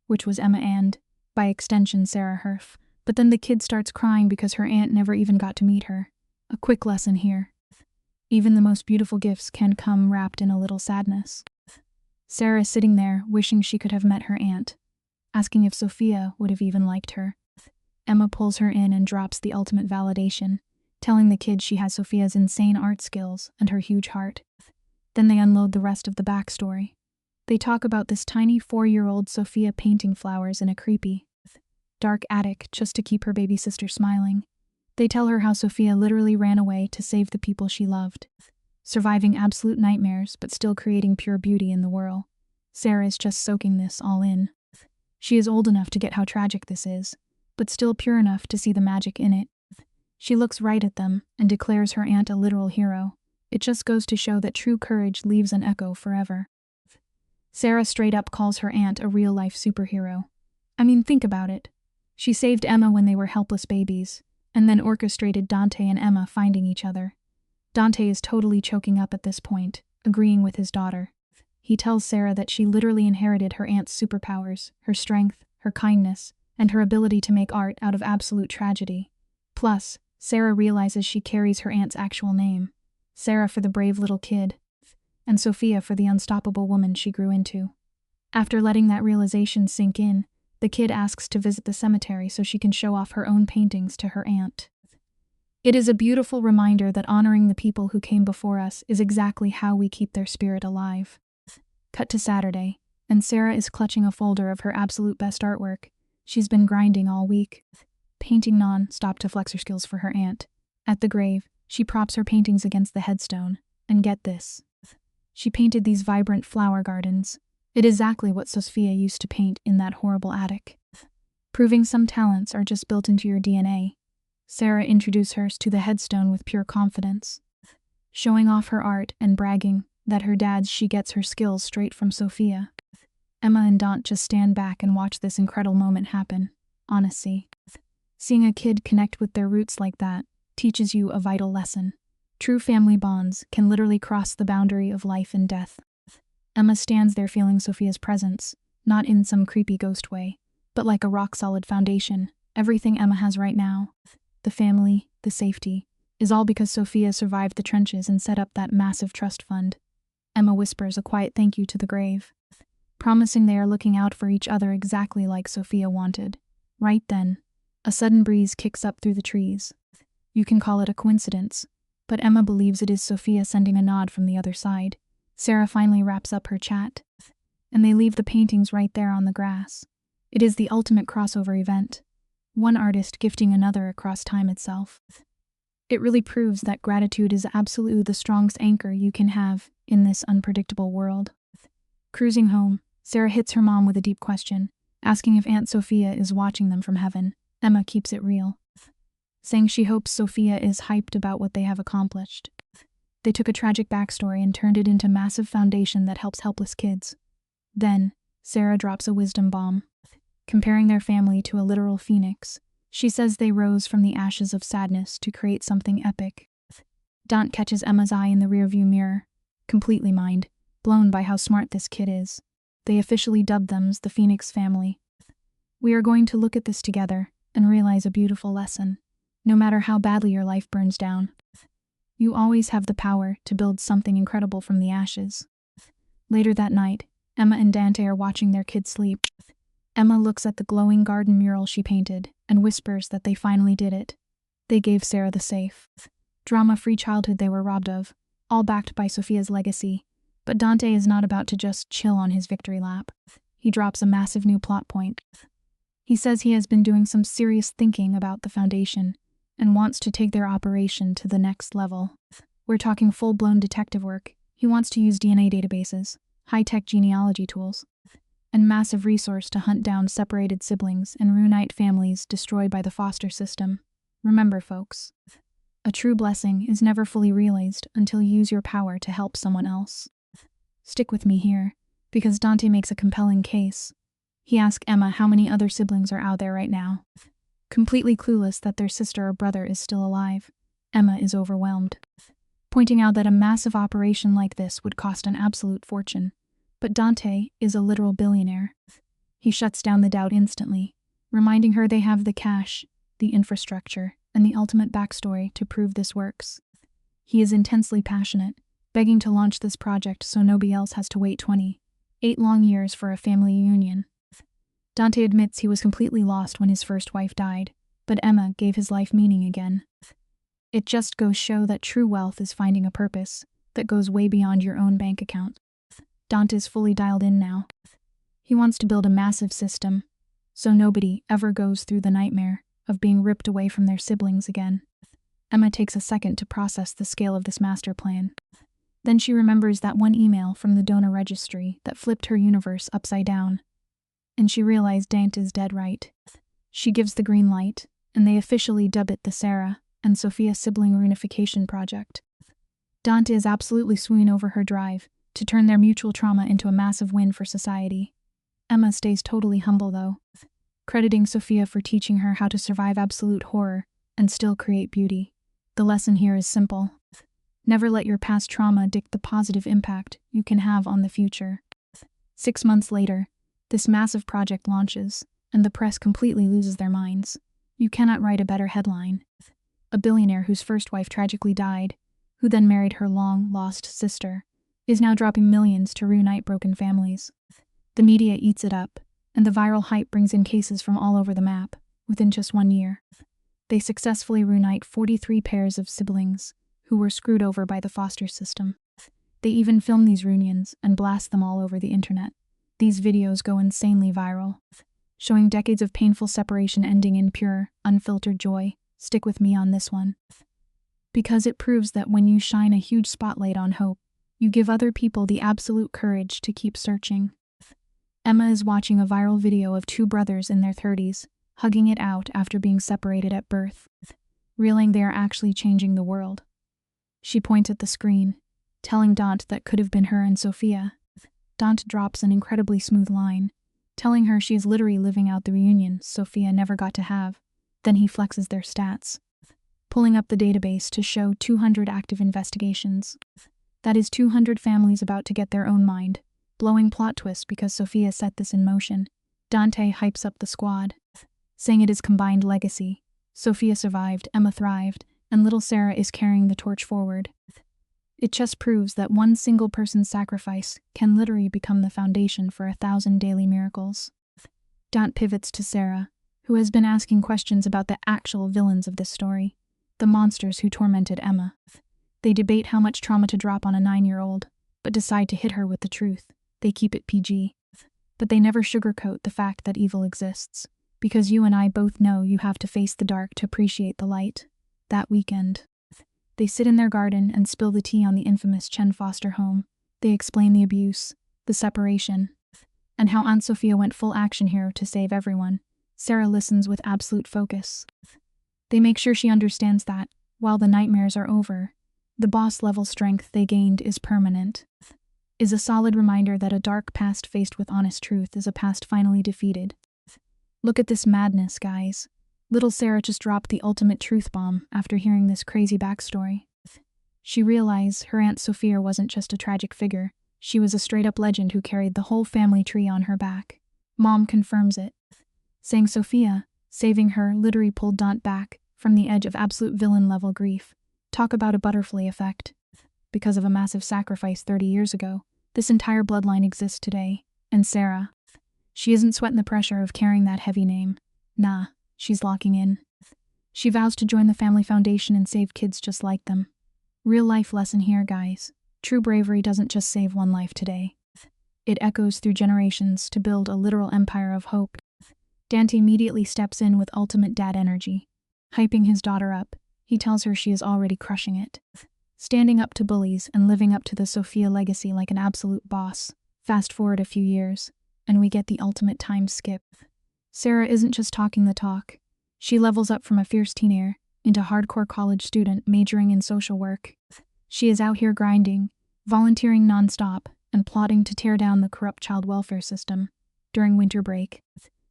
which was Emma and, by extension, Sarah Herf. But then the kid starts crying because her aunt never even got to meet her. A quick lesson here. Even the most beautiful gifts can come wrapped in a little sadness. Sarah is sitting there, wishing she could have met her aunt, asking if Sophia would have even liked her. Emma pulls her in and drops the ultimate validation, telling the kid she has Sophia's insane art skills and her huge heart. Then they unload the rest of the backstory. They talk about this tiny 4-year-old Sophia painting flowers in a creepy, dark attic just to keep her baby sister smiling. They tell her how Sophia literally ran away to save the people she loved, surviving absolute nightmares but still creating pure beauty in the world. Sarah is just soaking this all in. She is old enough to get how tragic this is, but still pure enough to see the magic in it. She looks right at them and declares her aunt a literal hero. It just goes to show that true courage leaves an echo forever. Sarah straight up calls her aunt a real-life superhero. I mean, think about it. She saved Emma when they were helpless babies, and then orchestrated Dante and Emma finding each other. Dante is totally choking up at this point, agreeing with his daughter. He tells Sarah that she literally inherited her aunt's superpowers, her strength, her kindness, and her ability to make art out of absolute tragedy. Plus, Sarah realizes she carries her aunt's actual name. Sarah for the brave little kid. and Sophia for the unstoppable woman she grew into. After letting that realization sink in, the kid asks to visit the cemetery so she can show off her own paintings to her aunt. It is a beautiful reminder that honoring the people who came before us is exactly how we keep their spirit alive. Cut to Saturday, and Sarah is clutching a folder of her absolute best artwork. She's been grinding all week, painting non-stop to flex her skills for her aunt. At the grave, she props her paintings against the headstone, and get this. She painted these vibrant flower gardens. It is exactly what Sophia used to paint in that horrible attic. Proving some talents are just built into your DNA, Sarah introduced hers to the headstone with pure confidence, showing off her art and bragging that she gets her skills straight from Sophia. Emma and Dante just stand back and watch this incredible moment happen. Honestly, seeing a kid connect with their roots like that teaches you a vital lesson. True family bonds can literally cross the boundary of life and death. Emma stands there feeling Sophia's presence, not in some creepy ghost way, but like a rock-solid foundation. Everything Emma has right now, the family, the safety, is all because Sophia survived the trenches and set up that massive trust fund. Emma whispers a quiet thank you to the grave, promising they are looking out for each other exactly like Sophia wanted. Right then, a sudden breeze kicks up through the trees. You can call it a coincidence, but Emma believes it is Sophia sending a nod from the other side. Sarah finally wraps up her chat, and they leave the paintings right there on the grass. It is the ultimate crossover event, one artist gifting another across time itself. It really proves that gratitude is absolutely the strongest anchor you can have in this unpredictable world. Cruising home, Sarah hits her mom with a deep question, asking if Aunt Sophia is watching them from heaven. Emma keeps it real, saying she hopes Sophia is hyped about what they have accomplished. They took a tragic backstory and turned it into a massive foundation that helps helpless kids. Then, Sarah drops a wisdom bomb, comparing their family to a literal phoenix. She says they rose from the ashes of sadness to create something epic. Dante catches Emma's eye in the rearview mirror, completely blown by how smart this kid is. They officially dubbed them the Phoenix family. We are going to look at this together and realize a beautiful lesson. No matter how badly your life burns down, you always have the power to build something incredible from the ashes. Later that night, Emma and Dante are watching their kid sleep. Emma looks at the glowing garden mural she painted and whispers that they finally did it. They gave Sarah the safe, drama-free childhood they were robbed of, all backed by Sophia's legacy. But Dante is not about to just chill on his victory lap. He drops a massive new plot point. He says he has been doing some serious thinking about the Foundation and wants to take their operation to the next level. We're talking full-blown detective work. He wants to use DNA databases, high-tech genealogy tools, and massive resource to hunt down separated siblings and reunite families destroyed by the foster system. Remember, folks, a true blessing is never fully realized until you use your power to help someone else. Stick with me here, because Dante makes a compelling case. He asks Emma how many other siblings are out there right now. Completely clueless that their sister or brother is still alive, Emma is overwhelmed, pointing out that a massive operation like this would cost an absolute fortune. But Dante is a literal billionaire. He shuts down the doubt instantly, reminding her they have the cash, the infrastructure, and the ultimate backstory to prove this works. He is intensely passionate, begging to launch this project so nobody else has to wait 28 long years for a family reunion. Dante admits he was completely lost when his first wife died, but Emma gave his life meaning again. It just goes to show that true wealth is finding a purpose that goes way beyond your own bank account. Dante is fully dialed in now. He wants to build a massive system, so nobody ever goes through the nightmare of being ripped away from their siblings again. Emma takes a second to process the scale of this master plan. Then she remembers that one email from the donor registry that flipped her universe upside down. And she realized Dante is dead right. She gives the green light, and they officially dub it the Sarah and Sophia Sibling Reunification Project. Dante is absolutely swooning over her drive to turn their mutual trauma into a massive win for society. Emma stays totally humble though, crediting Sophia for teaching her how to survive absolute horror and still create beauty. The lesson here is simple. Never let your past trauma dictate the positive impact you can have on the future. 6 months later, this massive project launches, and the press completely loses their minds. You cannot write a better headline. A billionaire whose first wife tragically died, who then married her long-lost sister, is now dropping millions to reunite broken families. The media eats it up, and the viral hype brings in cases from all over the map within just 1 year. They successfully reunite 43 pairs of siblings who were screwed over by the foster system. They even film these reunions and blast them all over the internet. These videos go insanely viral, showing decades of painful separation ending in pure, unfiltered joy. Stick with me on this one, because it proves that when you shine a huge spotlight on hope, you give other people the absolute courage to keep searching. Emma is watching a viral video of 2 brothers in their 30s, hugging it out after being separated at birth, realizing they are actually changing the world. She points at the screen, telling Dante that could have been her and Sophia. Dante drops an incredibly smooth line, telling her she is literally living out the reunion Sophia never got to have. Then he flexes their stats, pulling up the database to show 200 active investigations. That is 200 families about to get their own mind. Blowing plot twist because Sophia set this in motion. Dante hypes up the squad, saying it is combined legacy. Sophia survived, Emma thrived, and little Sarah is carrying the torch forward. It just proves that one single person's sacrifice can literally become the foundation for 1,000 daily miracles. Dante pivots to Sarah, who has been asking questions about the actual villains of this story, the monsters who tormented Emma. They debate how much trauma to drop on a 9-year-old, but decide to hit her with the truth. They keep it PG. But they never sugarcoat the fact that evil exists, because you and I both know you have to face the dark to appreciate the light. That weekend, they sit in their garden and spill the tea on the infamous Chen foster home. They explain the abuse, the separation, and how Aunt Sophia went full action hero to save everyone. Sarah listens with absolute focus. They make sure she understands that, while the nightmares are over, the boss-level strength they gained is permanent. Is a solid reminder that a dark past faced with honest truth is a past finally defeated. Look at this madness, guys. Little Sarah just dropped the ultimate truth bomb after hearing this crazy backstory. She realized her Aunt Sophia wasn't just a tragic figure, she was a straight-up legend who carried the whole family tree on her back. Mom confirms it, saying Sophia, saving her, literally pulled Dante back from the edge of absolute villain-level grief. Talk about a butterfly effect. Because of a massive sacrifice 30 years ago, this entire bloodline exists today. And Sarah, she isn't sweating the pressure of carrying that heavy name. Nah, she's locking in. She vows to join the family foundation and save kids just like them. Real life lesson here, guys. True bravery doesn't just save one life today. It echoes through generations to build a literal empire of hope. Dante immediately steps in with ultimate dad energy. Hyping his daughter up, he tells her she is already crushing it, standing up to bullies and living up to the Sophia legacy like an absolute boss. Fast forward a few years, and we get the ultimate time skip. Sarah isn't just talking the talk. She levels up from a fierce teenager into hardcore college student majoring in social work. She is out here grinding, volunteering nonstop, and plotting to tear down the corrupt child welfare system. During winter break,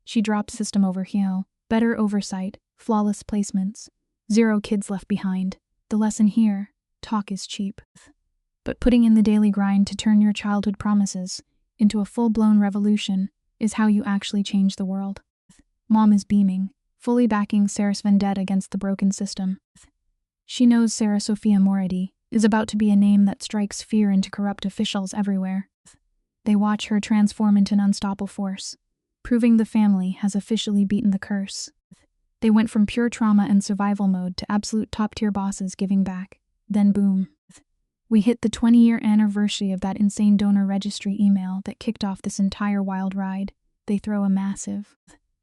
she drops system over heel, better oversight, flawless placements, 0 kids left behind. The lesson here, talk is cheap. But putting in the daily grind to turn your childhood promises into a full-blown revolution is how you actually change the world. Mom is beaming, fully backing Sarah's vendetta against the broken system. She knows Sarah Sophia Moridi is about to be a name that strikes fear into corrupt officials everywhere. They watch her transform into an unstoppable force, proving the family has officially beaten the curse. They went from pure trauma and survival mode to absolute top-tier bosses giving back. Then boom. We hit the 20-year anniversary of that insane donor registry email that kicked off this entire wild ride. They throw a massive,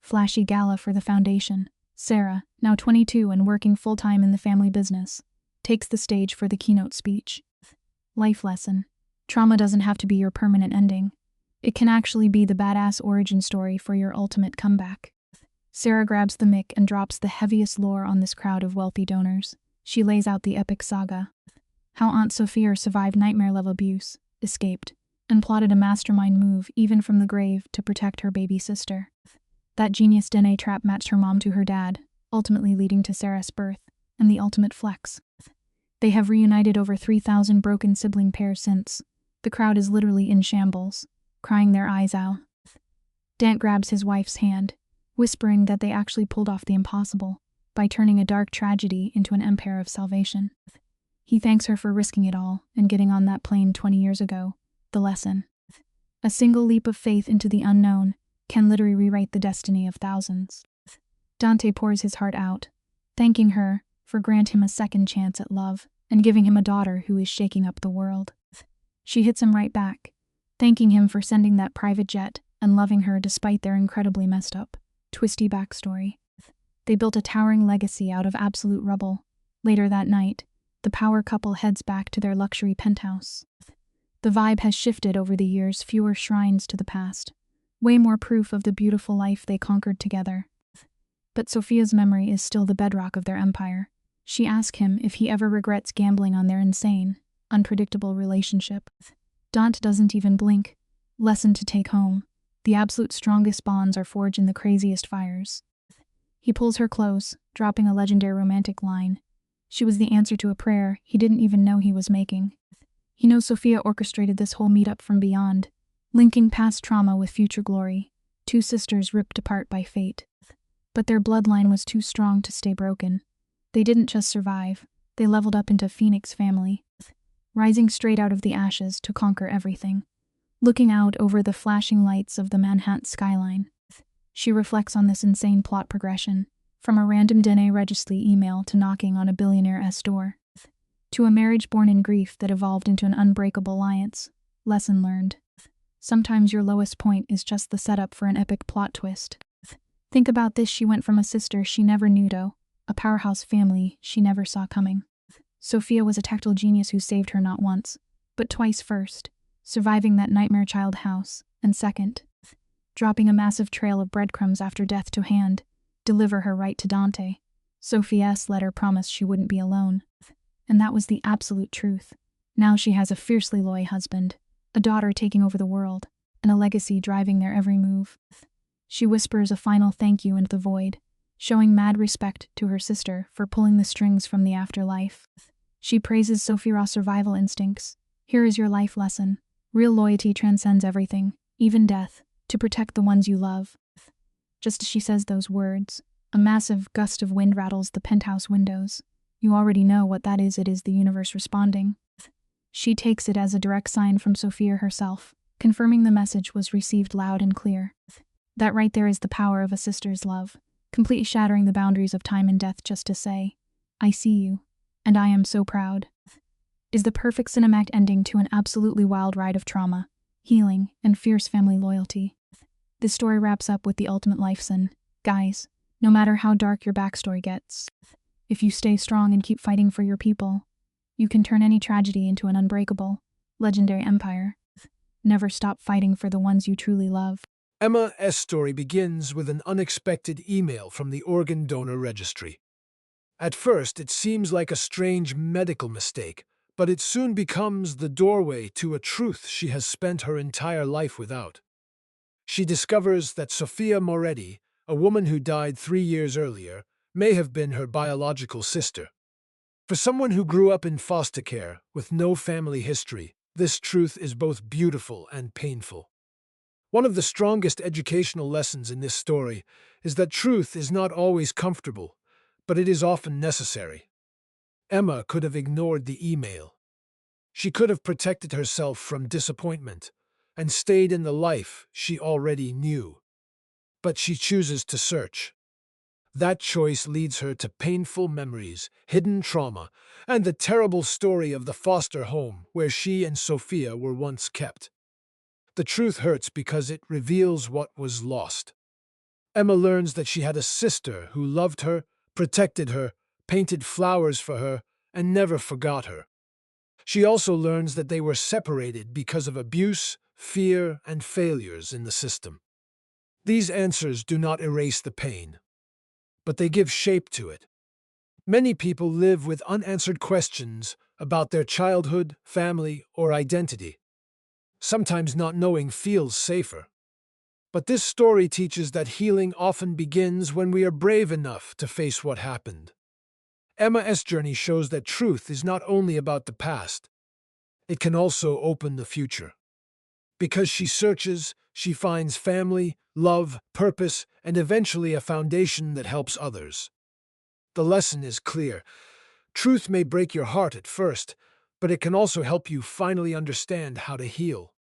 flashy gala for the foundation. Sarah, now 22 and working full-time in the family business, takes the stage for the keynote speech. Life lesson. Trauma doesn't have to be your permanent ending. It can actually be the badass origin story for your ultimate comeback. Sarah grabs the mic and drops the heaviest lore on this crowd of wealthy donors. She lays out the epic saga. How Aunt Sophia survived nightmare-level abuse, escaped, and plotted a mastermind move even from the grave to protect her baby sister. That genius DNA trap matched her mom to her dad, ultimately leading to Sarah's birth, and the ultimate flex. They have reunited over 3,000 broken sibling pairs since. The crowd is literally in shambles, crying their eyes out. Dante grabs his wife's hand, whispering that they actually pulled off the impossible by turning a dark tragedy into an empire of salvation. He thanks her for risking it all and getting on that plane 20 years ago. The lesson. A single leap of faith into the unknown can literally rewrite the destiny of thousands. Dante pours his heart out, thanking her for granting him a second chance at love and giving him a daughter who is shaking up the world. She hits him right back, thanking him for sending that private jet and loving her despite their incredibly messed up, twisty backstory. They built a towering legacy out of absolute rubble. Later that night, the power couple heads back to their luxury penthouse. The vibe has shifted over the years, fewer shrines to the past, way more proof of the beautiful life they conquered together. But Sophia's memory is still the bedrock of their empire. She asks him if he ever regrets gambling on their insane, unpredictable relationship. Dante doesn't even blink. Lesson to take home. The absolute strongest bonds are forged in the craziest fires. He pulls her close, dropping a legendary romantic line. She was the answer to a prayer he didn't even know he was making. He knows Sophia orchestrated this whole meetup from beyond, linking past trauma with future glory. Two sisters ripped apart by fate. But their bloodline was too strong to stay broken. They didn't just survive, they leveled up into Phoenix family, rising straight out of the ashes to conquer everything. Looking out over the flashing lights of the Manhattan skyline, she reflects on this insane plot progression, from a random DNA registry email to knocking on a billionaire's door, to a marriage born in grief that evolved into an unbreakable alliance. Lesson learned. Sometimes your lowest point is just the setup for an epic plot twist. Think about this: she went from a sister she never knew to a powerhouse family she never saw coming. Sophia was a tactile genius who saved her not once, but twice. First, surviving that nightmare child house, and second, dropping a massive trail of breadcrumbs after death to hand, deliver her right to Dante. Sophia's letter promised she wouldn't be alone, and that was the absolute truth. Now she has a fiercely loyal husband, a daughter taking over the world, and a legacy driving their every move. She whispers a final thank you into the void, showing mad respect to her sister for pulling the strings from the afterlife. She praises Sophia's survival instincts. Here is your life lesson. Real loyalty transcends everything, even death, to protect the ones you love. Just as she says those words, a massive gust of wind rattles the penthouse windows. You already know what that is. It is the universe responding. She takes it as a direct sign from Sophia herself, confirming the message was received loud and clear. That right there is the power of a sister's love, completely shattering the boundaries of time and death just to say, I see you, and I am so proud. Is the perfect cinematic ending to an absolutely wild ride of trauma, healing, and fierce family loyalty. This story wraps up with the ultimate life lesson. Guys, no matter how dark your backstory gets, if you stay strong and keep fighting for your people, you can turn any tragedy into an unbreakable, legendary empire. Never stop fighting for the ones you truly love. Emma's story begins with an unexpected email from the organ donor registry. At first, it seems like a strange medical mistake, but it soon becomes the doorway to a truth she has spent her entire life without. She discovers that Sophia Moretti, a woman who died 3 years earlier, may have been her biological sister. For someone who grew up in foster care with no family history, this truth is both beautiful and painful. One of the strongest educational lessons in this story is that truth is not always comfortable, but it is often necessary. Emma could have ignored the email. She could have protected herself from disappointment and stayed in the life she already knew. But she chooses to search. That choice leads her to painful memories, hidden trauma, and the terrible story of the foster home where she and Sophia were once kept. The truth hurts because it reveals what was lost. Emma learns that she had a sister who loved her, protected her, painted flowers for her, and never forgot her. She also learns that they were separated because of abuse, fear, and failures in the system. These answers do not erase the pain, but they give shape to it. Many people live with unanswered questions about their childhood, family, or identity. Sometimes not knowing feels safer. But this story teaches that healing often begins when we are brave enough to face what happened. Emma's journey shows that truth is not only about the past, it can also open the future. Because she searches, she finds family, love, purpose, and eventually a foundation that helps others. The lesson is clear. Truth may break your heart at first, but it can also help you finally understand how to heal.